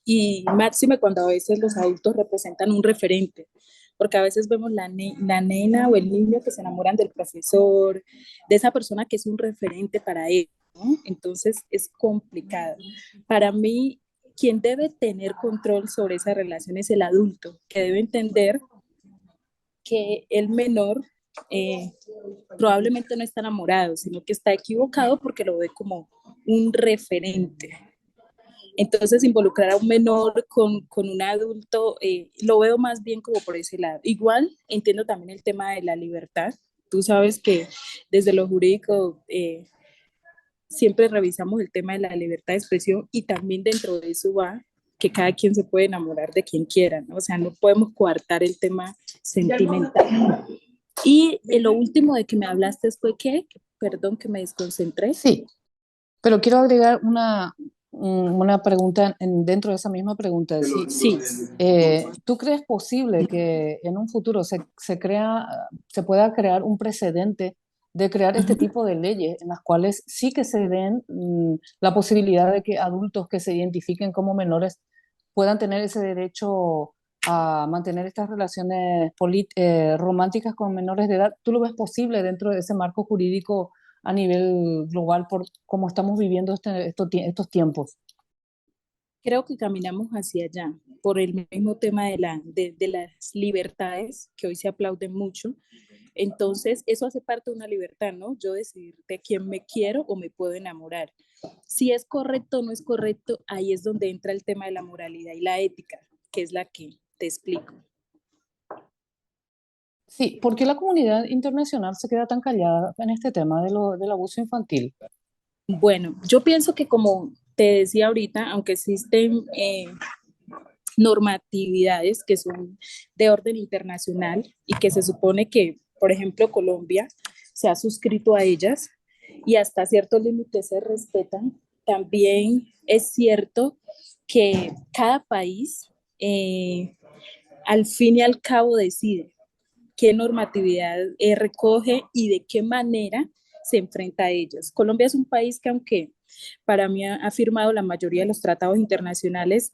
y máxime cuando a veces los adultos representan un referente, porque a veces vemos la nena o el niño que se enamoran del profesor, de esa persona que es un referente para él, ¿no? Entonces es complicado. Para mí, quien debe tener control sobre esa relación es el adulto, que debe entender que el menor eh, probablemente no está enamorado, sino que está equivocado porque lo ve como un referente. Entonces, involucrar a un menor con un adulto, lo veo más bien como por ese lado. Igual entiendo también el tema de la libertad. Tú sabes que desde lo jurídico siempre revisamos el tema de la libertad de expresión y también dentro de eso va que cada quien se puede enamorar de quien quiera, ¿no? O sea, no podemos coartar el tema sentimental. Y lo último de que me hablaste fue que, perdón que me desconcentré. Sí, pero quiero agregar una pregunta dentro de esa misma pregunta. Sí, ¿Tú crees posible que en un futuro se pueda crear un precedente de crear este uh-huh. tipo de leyes en las cuales sí que se den la posibilidad de que adultos que se identifiquen como menores puedan tener ese derecho a mantener estas relaciones románticas con menores de edad? ¿Tú lo ves posible dentro de ese marco jurídico a nivel global por cómo estamos viviendo estos tiempos? Creo que caminamos hacia allá por el mismo tema de las libertades que hoy se aplauden mucho. Entonces, eso hace parte de una libertad, ¿no? Yo decidir de quién me quiero o me puedo enamorar. Si es correcto o no es correcto, ahí es donde entra el tema de la moralidad y la ética, que es la que te explico. Sí, ¿por qué la comunidad internacional se queda tan callada en este tema del abuso infantil? Bueno, yo pienso que como te decía ahorita, aunque existen normatividades que son de orden internacional y que se supone que, por ejemplo, Colombia se ha suscrito a ellas y hasta ciertos límites se respetan, también es cierto que cada país al fin y al cabo decide qué normatividad recoge y de qué manera se enfrenta a ellas. Colombia es un país que aunque para mí ha firmado la mayoría de los tratados internacionales,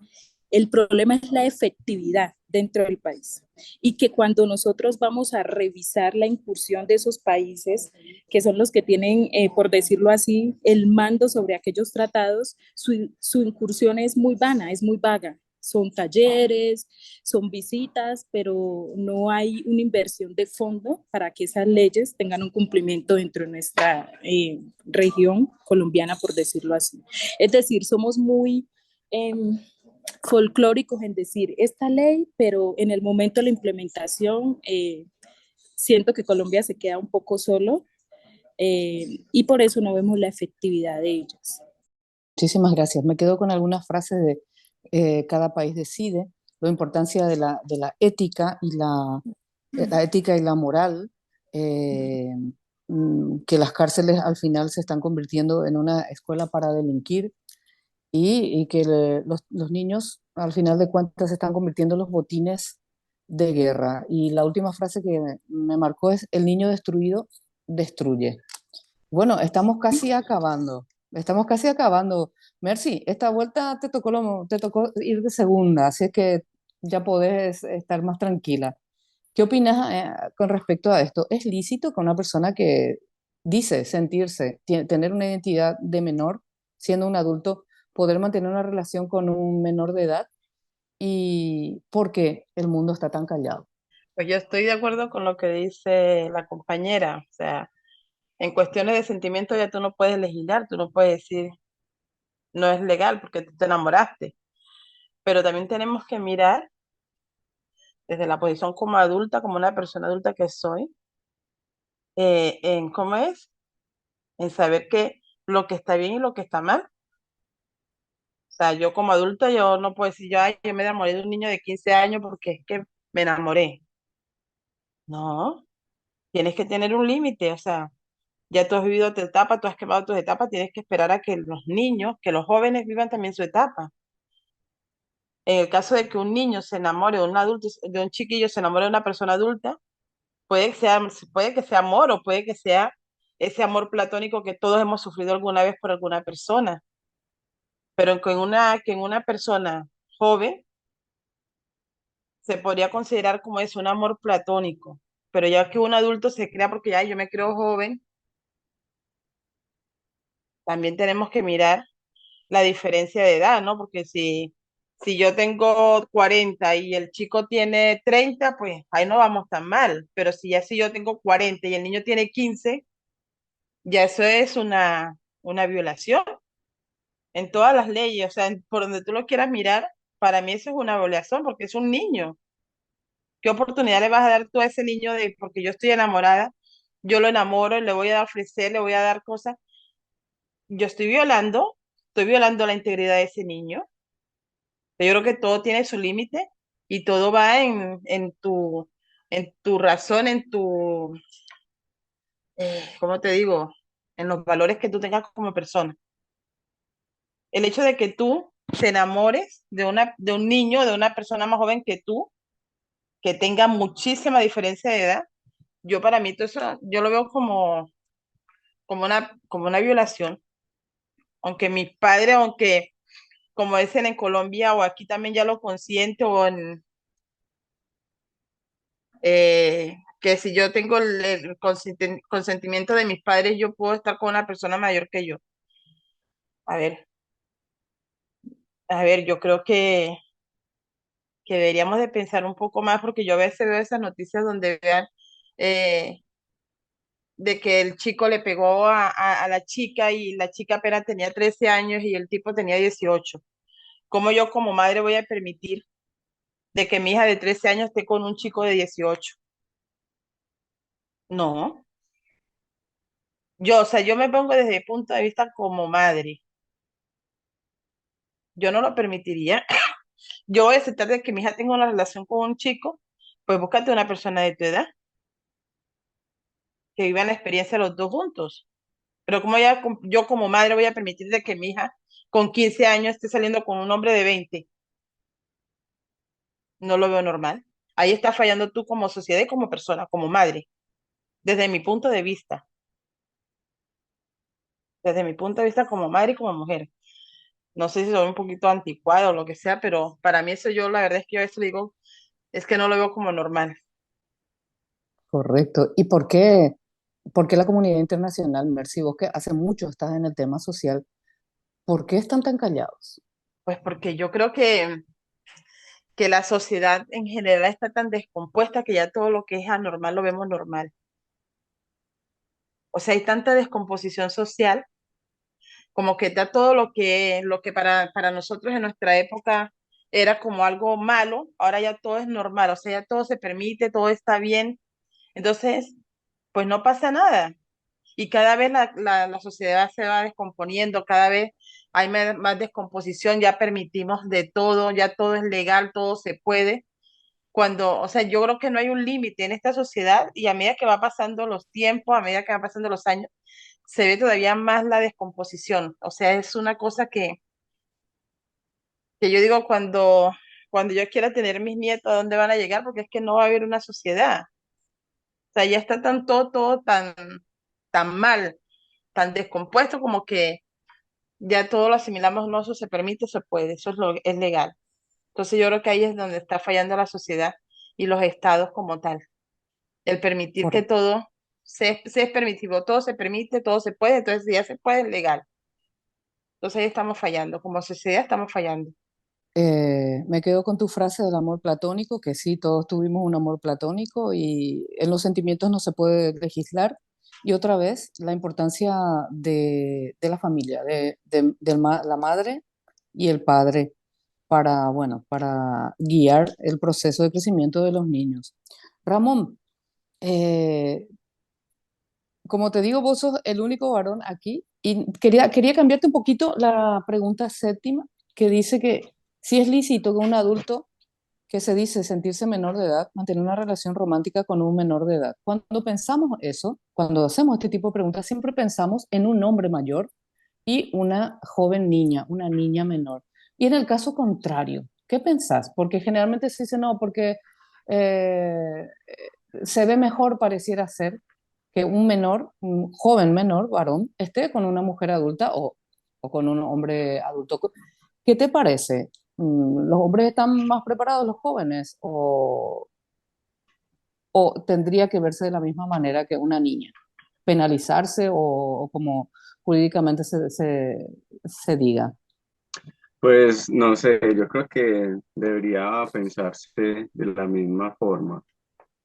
el problema es la efectividad dentro del país y que cuando nosotros vamos a revisar la incursión de esos países, que son los que tienen, por decirlo así, el mando sobre aquellos tratados, su incursión es muy vana, es muy vaga. Son talleres, son visitas, pero no hay una inversión de fondo para que esas leyes tengan un cumplimiento dentro de nuestra región colombiana, por decirlo así. Es decir, somos muy folclóricos en decir esta ley, pero en el momento de la implementación siento que Colombia se queda un poco solo y por eso no vemos la efectividad de ellas. Muchísimas gracias. Me quedo con algunas frases de cada país decide, la importancia de la ética y la ética y la moral, eh, que las cárceles al final se están convirtiendo en una escuela para delinquir y que los niños al final de cuentas se están convirtiendo en los botines de guerra. Y la última frase que me marcó es: el niño destruido destruye. Bueno, estamos casi acabando. Estamos casi acabando. Mercy, esta vuelta te tocó ir de segunda, así es que ya podés estar más tranquila. ¿Qué opinas con respecto a esto? ¿Es lícito que una persona que dice sentirse, tener una identidad de menor, siendo un adulto, poder mantener una relación con un menor de edad? ¿Y por qué el mundo está tan callado? Pues yo estoy de acuerdo con lo que dice la compañera, o sea, en cuestiones de sentimiento ya tú no puedes legislar, tú no puedes decir no es legal porque tú te enamoraste, pero también tenemos que mirar desde la posición como adulta, como una persona adulta que soy, en cómo es, en saber que lo que está bien y lo que está mal. O sea, yo como adulta, yo no puedo decir, ay, yo me enamoré de un niño de 15 años porque es que me enamoré. No, tienes que tener un límite, o sea, ya tú has vivido tu etapa, tú has quemado tus etapas, tienes que esperar a que los niños, que los jóvenes vivan también su etapa. En el caso de que un niño se enamore de un adulto, de un chiquillo se enamore de una persona adulta, puede que sea amor o puede que sea ese amor platónico que todos hemos sufrido alguna vez por alguna persona, pero que en una persona joven se podría considerar como es un amor platónico, pero ya que un adulto se crea porque ya yo me creo joven, también tenemos que mirar la diferencia de edad, ¿no? Porque si yo tengo 40 y el chico tiene 30, pues ahí no vamos tan mal, pero si yo tengo 40 y el niño tiene 15, ya eso es una violación en todas las leyes, o sea, por donde tú lo quieras mirar, para mí eso es una violación porque es un niño. ¿Qué oportunidad le vas a dar tú a ese niño de, porque yo estoy enamorada, yo lo enamoro, le voy a ofrecer, le voy a dar cosas? Yo estoy violando la integridad de ese niño. Yo creo que todo tiene su límite y todo va en tu razón, ¿cómo te digo? En los valores que tú tengas como persona. El hecho de que tú te enamores de un niño, de una persona más joven que tú, que tenga muchísima diferencia de edad, yo para mí todo eso, yo lo veo como una violación. Aunque mis padres, aunque como dicen en Colombia o aquí también ya lo consiente que si yo tengo el consentimiento de mis padres, yo puedo estar con una persona mayor que yo. A ver, yo creo que deberíamos de pensar un poco más, porque yo a veces veo esas noticias donde vean eh, de que el chico le pegó a la chica y la chica apenas tenía 13 años y el tipo tenía 18. ¿Cómo yo como madre voy a permitir de que mi hija de 13 años esté con un chico de 18? No. Yo, o sea, yo me pongo desde el punto de vista como madre. Yo no lo permitiría. Yo voy a aceptar de que mi hija tenga una relación con un chico, pues búscate una persona de tu edad que viva la experiencia los dos juntos. Pero como ya, yo como madre voy a permitir de que mi hija con 15 años esté saliendo con un hombre de 20, no lo veo normal. Ahí está fallando tú como sociedad y como persona, como madre, desde mi punto de vista, desde mi punto de vista como madre y como mujer. No sé si soy un poquito anticuada o lo que sea, pero para mí eso yo, la verdad es que yo a veces digo, es que no lo veo como normal. Correcto. ¿Y por qué la comunidad internacional, Mercy, vos que hace mucho estás en el tema social, por qué están tan callados? Pues porque yo creo que la sociedad en general está tan descompuesta que ya todo lo que es anormal lo vemos normal. O sea, hay tanta descomposición social, como que ya todo lo que para nosotros en nuestra época era como algo malo, ahora ya todo es normal, o sea, ya todo se permite, todo está bien. Entonces, pues no pasa nada. Y cada vez la sociedad se va descomponiendo, cada vez hay más descomposición, ya permitimos de todo, ya todo es legal, todo se puede. Cuando, o sea, yo creo que no hay un límite en esta sociedad y a medida que va pasando los tiempos, a medida que van pasando los años, se ve todavía más la descomposición. O sea, es una cosa que yo digo cuando yo quiera tener mis nietos, ¿a dónde van a llegar? Porque es que no va a haber una sociedad. O sea, ya está todo tan mal, tan descompuesto como que ya todo lo asimilamos, no, eso se permite, se puede, eso es legal. Entonces yo creo que ahí es donde está fallando la sociedad y los estados como tal. El permitir que Por- todo se es permitivo, todo se permite, todo se puede, entonces si ya se puede, es legal. Entonces ahí estamos fallando, como sociedad estamos fallando. Me quedo con tu frase del amor platónico, que sí, todos tuvimos un amor platónico y en los sentimientos no se puede legislar. Y otra vez, la importancia de la familia, la madre y el padre para, bueno, para guiar el proceso de crecimiento de los niños. Ramón, eh, como te digo, vos sos el único varón aquí y quería cambiarte un poquito la pregunta séptima, que dice que si es lícito que un adulto que se dice sentirse menor de edad mantener una relación romántica con un menor de edad. Cuando pensamos eso, cuando hacemos este tipo de preguntas, siempre pensamos en un hombre mayor y una joven niña, una niña menor. Y en el caso contrario, ¿qué pensás? Porque generalmente se dice no, porque eh, se ve mejor, pareciera ser, que un menor, un joven menor, varón, esté con una mujer adulta o con un hombre adulto. ¿Qué te parece? ¿Los hombres están más preparados, los jóvenes? O tendría que verse de la misma manera que una niña? ¿Penalizarse o como jurídicamente se diga? Pues no sé, yo creo que debería pensarse de la misma forma.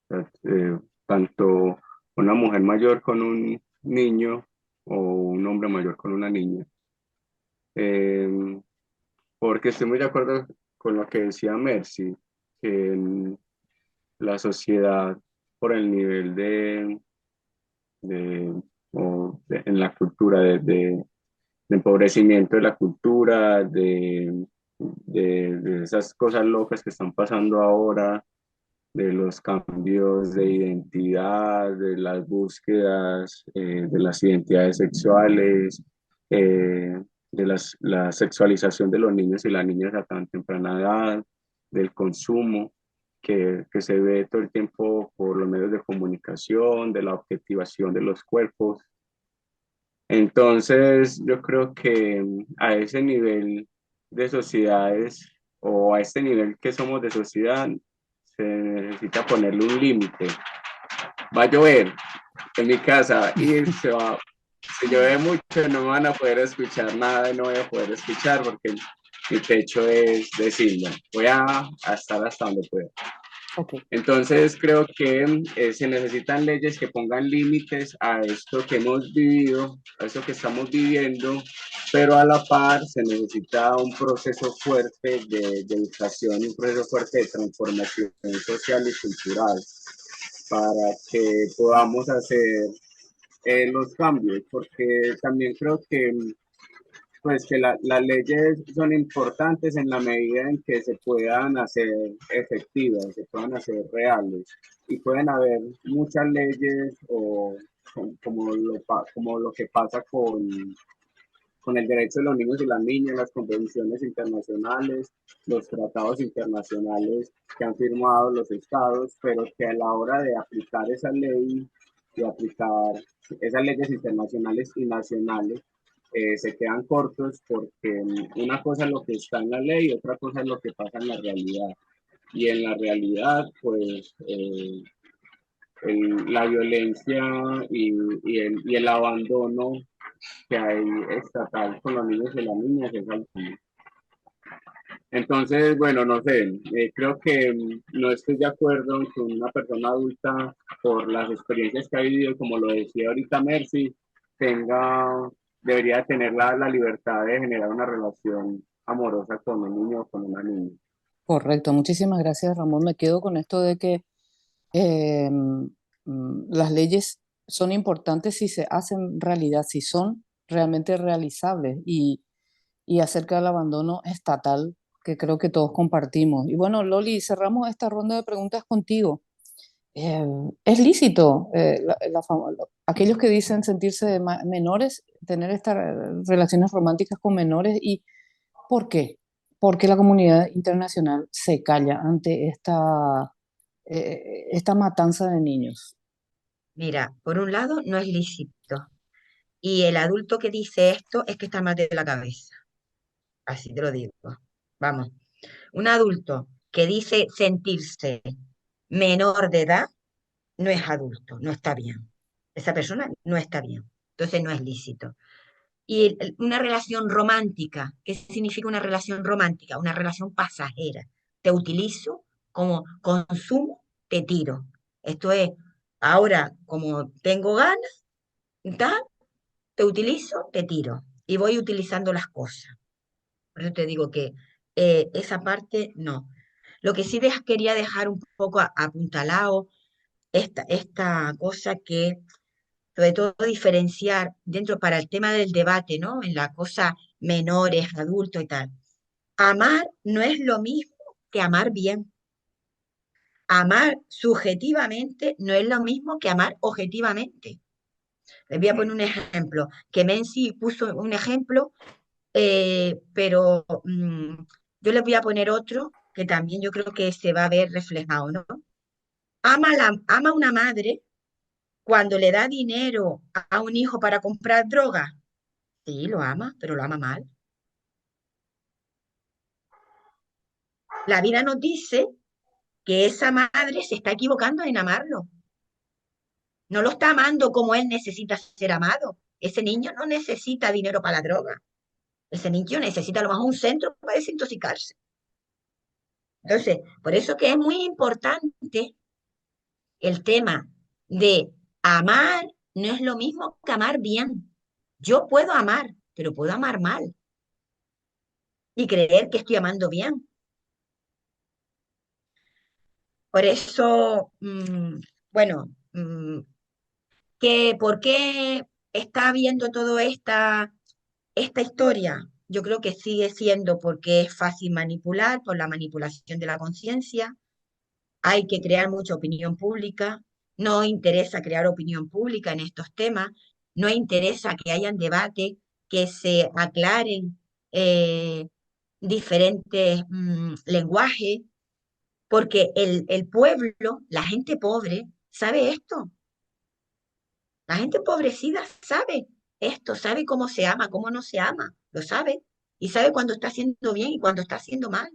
Sea, tanto una mujer mayor con un niño o un hombre mayor con una niña. Eh, Porque estoy muy de acuerdo con lo que decía Mercy, que en la sociedad, por el nivel en la cultura, de empobrecimiento de la cultura, de esas cosas locas que están pasando ahora, de los cambios de identidad, de las búsquedas, de las identidades sexuales, la sexualización de los niños y las niñas a tan temprana edad, del consumo que se ve todo el tiempo por los medios de comunicación, de la objetivación de los cuerpos. Entonces, yo creo que a ese nivel de sociedades o a este nivel que somos de sociedad, se necesita ponerle un límite. Va a llover en mi casa y si llueve mucho no van a poder escuchar nada y no voy a poder escuchar porque mi techo es de zinc. Voy a estar hasta donde pueda. Ok. Entonces creo que se necesitan leyes que pongan límites a esto que hemos vivido, a esto que estamos viviendo, pero a la par se necesita un proceso fuerte de educación, un proceso fuerte de transformación social y cultural para que podamos hacer los cambios, porque también creo que pues que las leyes son importantes en la medida en que se puedan hacer efectivas, se puedan hacer reales. Y pueden haber muchas leyes o como lo que pasa con el derecho de los niños y las niñas, las convenciones internacionales, los tratados internacionales que han firmado los estados, pero que a la hora de aplicar esa ley y aplicar esas leyes internacionales y nacionales, se quedan cortos porque una cosa es lo que está en la ley y otra cosa es lo que pasa en la realidad. Y en la realidad, pues la violencia y el abandono que hay estatal con los niños y las niñas es altísimo. Entonces, bueno, no sé, creo que no estoy de acuerdo en que una persona adulta, por las experiencias que ha vivido, como lo decía ahorita Mercy, debería tener la libertad de generar una relación amorosa con un niño o con una niña. Correcto, muchísimas gracias, Ramón. Me quedo con esto de que las leyes son importantes si se hacen realidad, si son realmente realizables y acerca del abandono estatal que creo que todos compartimos. Y bueno, Loli, cerramos esta ronda de preguntas contigo. ¿Es lícito aquellos que dicen sentirse menores, tener estas relaciones románticas con menores y por qué? ¿Por qué la comunidad internacional se calla ante esta matanza de niños? Mira, por un lado, no es lícito. Y el adulto que dice esto es que está mal de la cabeza. Así te lo digo. Vamos, un adulto que dice sentirse menor de edad no es adulto, no está bien. Esa persona no está bien. Entonces no es lícito. Y una relación romántica, ¿qué significa una relación romántica? Una relación pasajera. Te utilizo como consumo, te tiro. Esto es, ahora como tengo ganas, tal, te utilizo, te tiro. Y voy utilizando las cosas. Por eso te digo que esa parte no. Lo que sí quería dejar un poco apuntalado, esta cosa que, sobre todo diferenciar dentro para el tema del debate, ¿no? En la cosa menores, adultos y tal. Amar no es lo mismo que amar bien. Amar subjetivamente no es lo mismo que amar objetivamente. Les voy a poner un ejemplo, que Menzi puso un ejemplo, pero yo les voy a poner otro que también yo creo que se va a ver reflejado, ¿no? Ama una madre cuando le da dinero a un hijo para comprar droga. Sí, lo ama, pero lo ama mal. La vida nos dice que esa madre se está equivocando en amarlo. No lo está amando como él necesita ser amado. Ese niño no necesita dinero para la droga. Ese niño necesita a lo mejor un centro para desintoxicarse. Entonces, por eso que es muy importante el tema de amar no es lo mismo que amar bien. Yo puedo amar, pero puedo amar mal y creer que estoy amando bien. Por eso, bueno, ¿por qué está habiendo toda esta historia? Yo creo que sigue siendo porque es fácil manipular, por la manipulación de la conciencia. Hay que crear mucha opinión pública. No interesa crear opinión pública en estos temas. No interesa que hayan debate, que se aclaren diferentes lenguajes, porque el pueblo, la gente pobre, sabe esto. La gente empobrecida sabe esto, sabe cómo se ama, cómo no se ama, lo sabe. Y sabe cuando está haciendo bien y cuando está haciendo mal.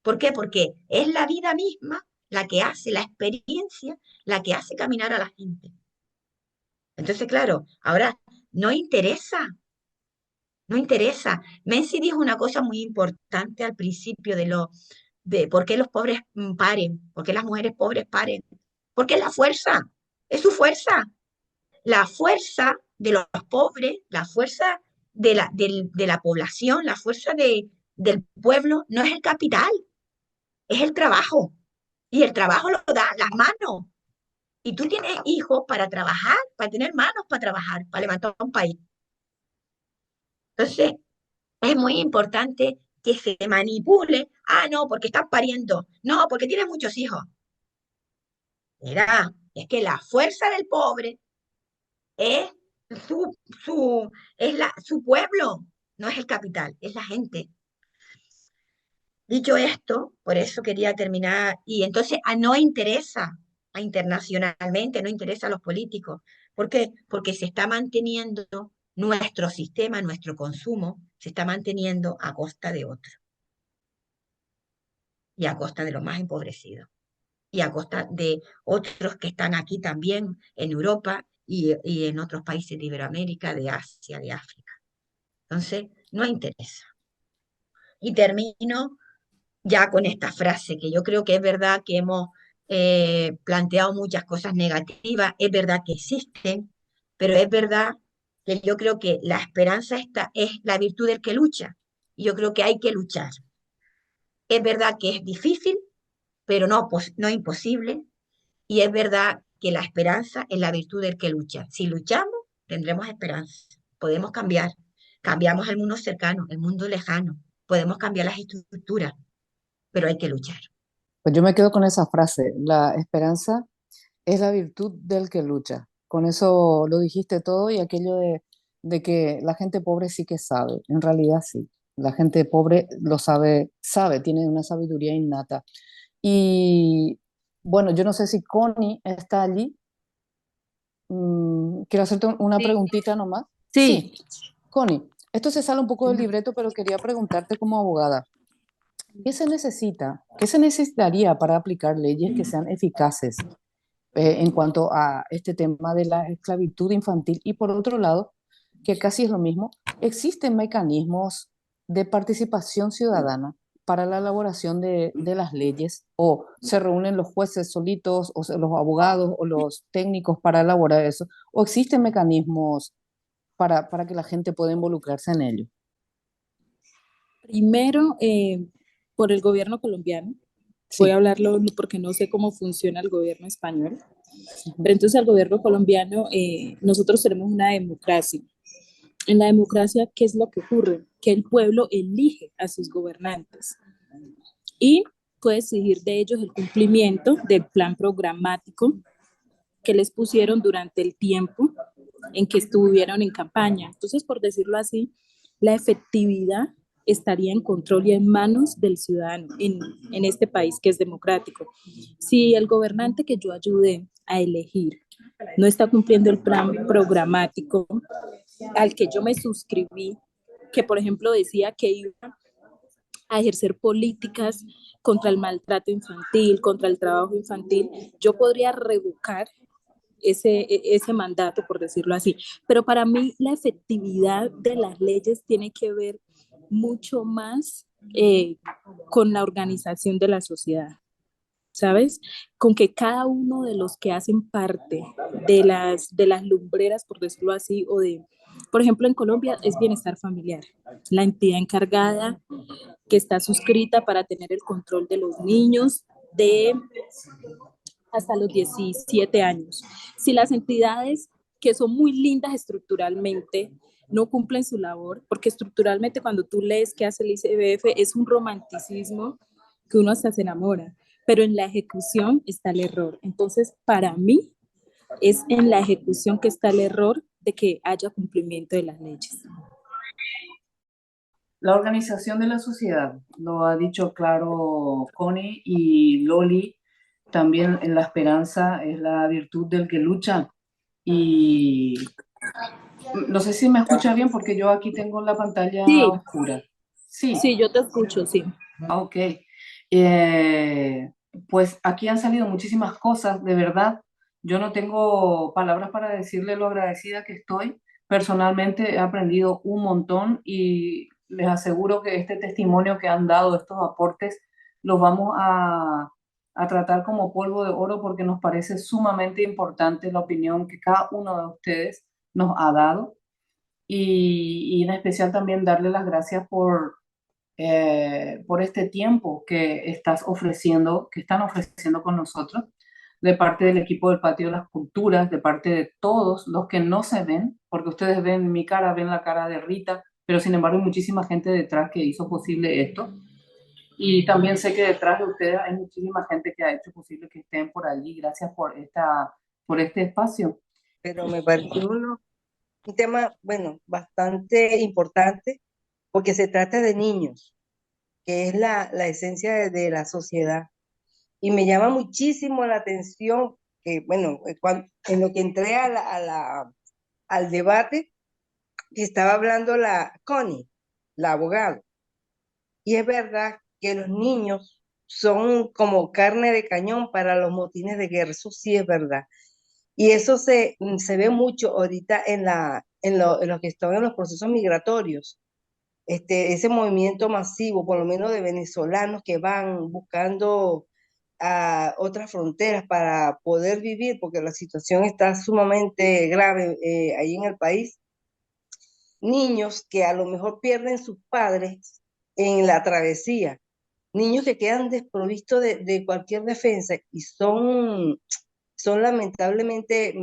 ¿Por qué? Porque es la vida misma la que hace la experiencia, la que hace caminar a la gente. Entonces, claro, ahora no interesa, no interesa. Messi dijo una cosa muy importante al principio de por qué los pobres paren, por qué las mujeres pobres paren. Porque es la fuerza, es su fuerza. La fuerza de los pobres, la fuerza de la población, la fuerza del pueblo, no es el capital, es el trabajo. Y el trabajo lo da las manos. Y tú tienes hijos para trabajar, para tener manos para trabajar, para levantar un país. Entonces, es muy importante que se manipule. Ah, no, porque estás pariendo. No, porque tienes muchos hijos. Mira, es que la fuerza del pobre es su, su pueblo, no es el capital, es la gente. Dicho esto, por eso quería terminar, y entonces no interesa internacionalmente, no interesa a los políticos. ¿Por qué? Porque se está manteniendo nuestro sistema, nuestro consumo, se está manteniendo a costa de otros y a costa de los más empobrecidos y a costa de otros que están aquí también en Europa y en otros países de Iberoamérica, de Asia, de África. Entonces, no interesa. Y termino ya con esta frase, que yo creo que es verdad que hemos planteado muchas cosas negativas, es verdad que existen, pero es verdad que yo creo que la esperanza esta es la virtud del que lucha. Y yo creo que hay que luchar. Es verdad que es difícil, pero no imposible. Y es verdad que la esperanza es la virtud del que lucha. Si luchamos, tendremos esperanza. Podemos cambiar. Cambiamos el mundo cercano, el mundo lejano. Podemos cambiar las estructuras, pero hay que luchar. Pues yo me quedo con esa frase, la esperanza es la virtud del que lucha. Con eso lo dijiste todo y aquello de que la gente pobre sí que sabe, en realidad sí. La gente pobre lo sabe, tiene una sabiduría innata. Y bueno, yo no sé si Connie está allí. Quiero hacerte una Sí, preguntita nomás. sí. Sí, Connie, esto se sale un poco del libreto, pero quería preguntarte como abogada, ¿qué se necesita? ¿Qué se necesitaría para aplicar leyes que sean eficaces en cuanto a este tema de la esclavitud infantil? Y por otro lado, que casi es lo mismo, ¿existen mecanismos de participación ciudadana para la elaboración de las leyes? ¿O se reúnen los jueces solitos, o los abogados o los técnicos para elaborar eso? ¿O existen mecanismos para que la gente pueda involucrarse en ello? Primero, por el gobierno colombiano. Voy a Sí. hablarlo porque no sé cómo funciona el gobierno español. Ujú. Pero entonces el gobierno colombiano, nosotros tenemos una democracia. En la democracia, ¿qué es lo que ocurre? Que el pueblo elige a sus gobernantes y puede exigir de ellos el cumplimiento del plan programático que les pusieron durante el tiempo en que estuvieron en campaña. Entonces, por decirlo así, la efectividad estaría en control y en manos del ciudadano en este país que es democrático. Si el gobernante que yo ayudé a elegir no está cumpliendo el plan programático al que yo me suscribí, que por ejemplo decía que iba a ejercer políticas contra el maltrato infantil, contra el trabajo infantil, yo podría revocar ese mandato, por decirlo así. Pero para mí la efectividad de las leyes tiene que ver mucho más con la organización de la sociedad, ¿sabes? Con que cada uno de los que hacen parte de las lumbreras, por decirlo así, o de, por ejemplo, en Colombia es bienestar familiar, la entidad encargada que está suscrita para tener el control de los niños de hasta los 17 años. Si las entidades que son muy lindas estructuralmente no cumplen su labor, porque estructuralmente cuando tú lees qué hace el ICBF es un romanticismo que uno hasta se enamora, pero en la ejecución está el error. Entonces, para mí, es en la ejecución que está el error de que haya cumplimiento de las leyes. La organización de la sociedad, lo ha dicho claro Connie y Loli, también en la esperanza es la virtud del que lucha. Y no sé si me escucha bien porque yo aquí tengo la pantalla Sí, oscura. Sí, sí, yo te escucho, sí. ok. Eh, pues aquí han salido muchísimas cosas, de verdad. Yo no tengo palabras para decirle lo agradecida que estoy. Personalmente he aprendido un montón y les aseguro que este testimonio que han dado, estos aportes, los vamos a tratar como polvo de oro porque nos parece sumamente importante la opinión que cada uno de ustedes nos ha dado y en especial también darle las gracias por este tiempo que estás ofreciendo, que están ofreciendo con nosotros, de parte del equipo del Patio de las Culturas, de parte de todos los que no se ven, porque ustedes ven mi cara, ven la cara de Rita, pero sin embargo hay muchísima gente detrás que hizo posible esto. Y también sé que detrás de ustedes hay muchísima gente que ha hecho posible que estén por allí. Gracias por este espacio. Pero me pareció un tema, bueno, bastante importante porque se trata de niños, que es la esencia de la sociedad. Y me llama muchísimo la atención que, bueno, en lo que entré al debate, que estaba hablando la Connie, la abogada. Y es verdad que los niños son como carne de cañón para los motines de guerra, eso sí es verdad. Y eso se ve mucho ahorita en lo que están en los procesos migratorios. Ese movimiento masivo, por lo menos de venezolanos que van buscando a otras fronteras para poder vivir, porque la situación está sumamente grave ahí en el país. Niños que a lo mejor pierden sus padres en la travesía, niños que quedan desprovistos de cualquier defensa y son lamentablemente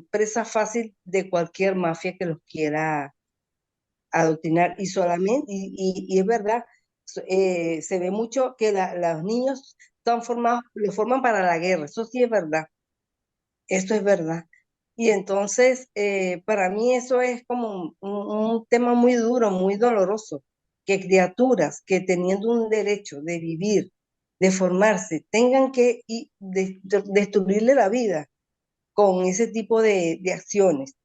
presa fácil de cualquier mafia que los quiera adoctrinar y es verdad, se ve mucho que los niños están formados, los forman para la guerra, eso sí es verdad, eso es verdad. Y entonces, para mí eso es como un tema muy duro, muy doloroso, que criaturas que teniendo un derecho de vivir, de formarse, tengan que destruirle la vida con ese tipo de acciones.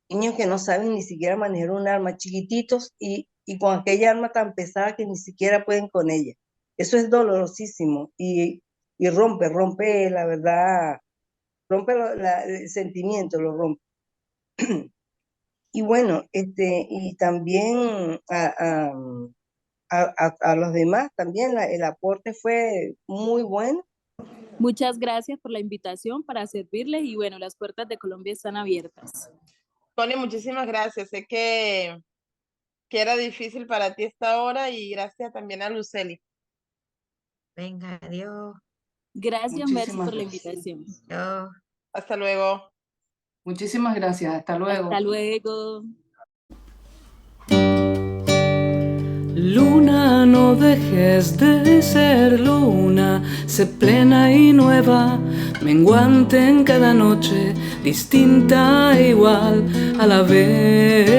Niños que no saben ni siquiera manejar un arma, chiquititos y con aquella arma tan pesada que ni siquiera pueden con ella. Eso es dolorosísimo y rompe la verdad, rompe el sentimiento, lo rompe. Y bueno, y también a los demás también el aporte fue muy bueno. Muchas gracias por la invitación para servirles y bueno, las puertas de Colombia están abiertas. Connie, muchísimas gracias. Sé que era difícil para ti esta hora y gracias también a Lucely. Venga, adiós. Gracias, Mercy, por la Muchísimas invitación. Adiós. Hasta luego. Muchísimas gracias. Hasta luego. Hasta luego. Luna, no dejes de ser luna, sé plena y nueva, menguante en cada noche, distinta e igual a la vez.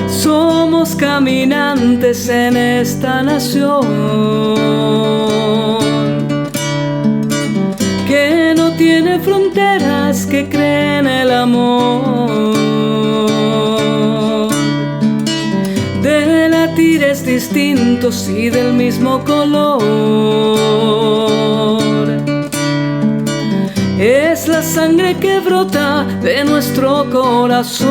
Somos caminantes en esta nación que no tiene fronteras, que cree en el amor. De latires distintos y del mismo color. Es la sangre que brota de nuestro corazón.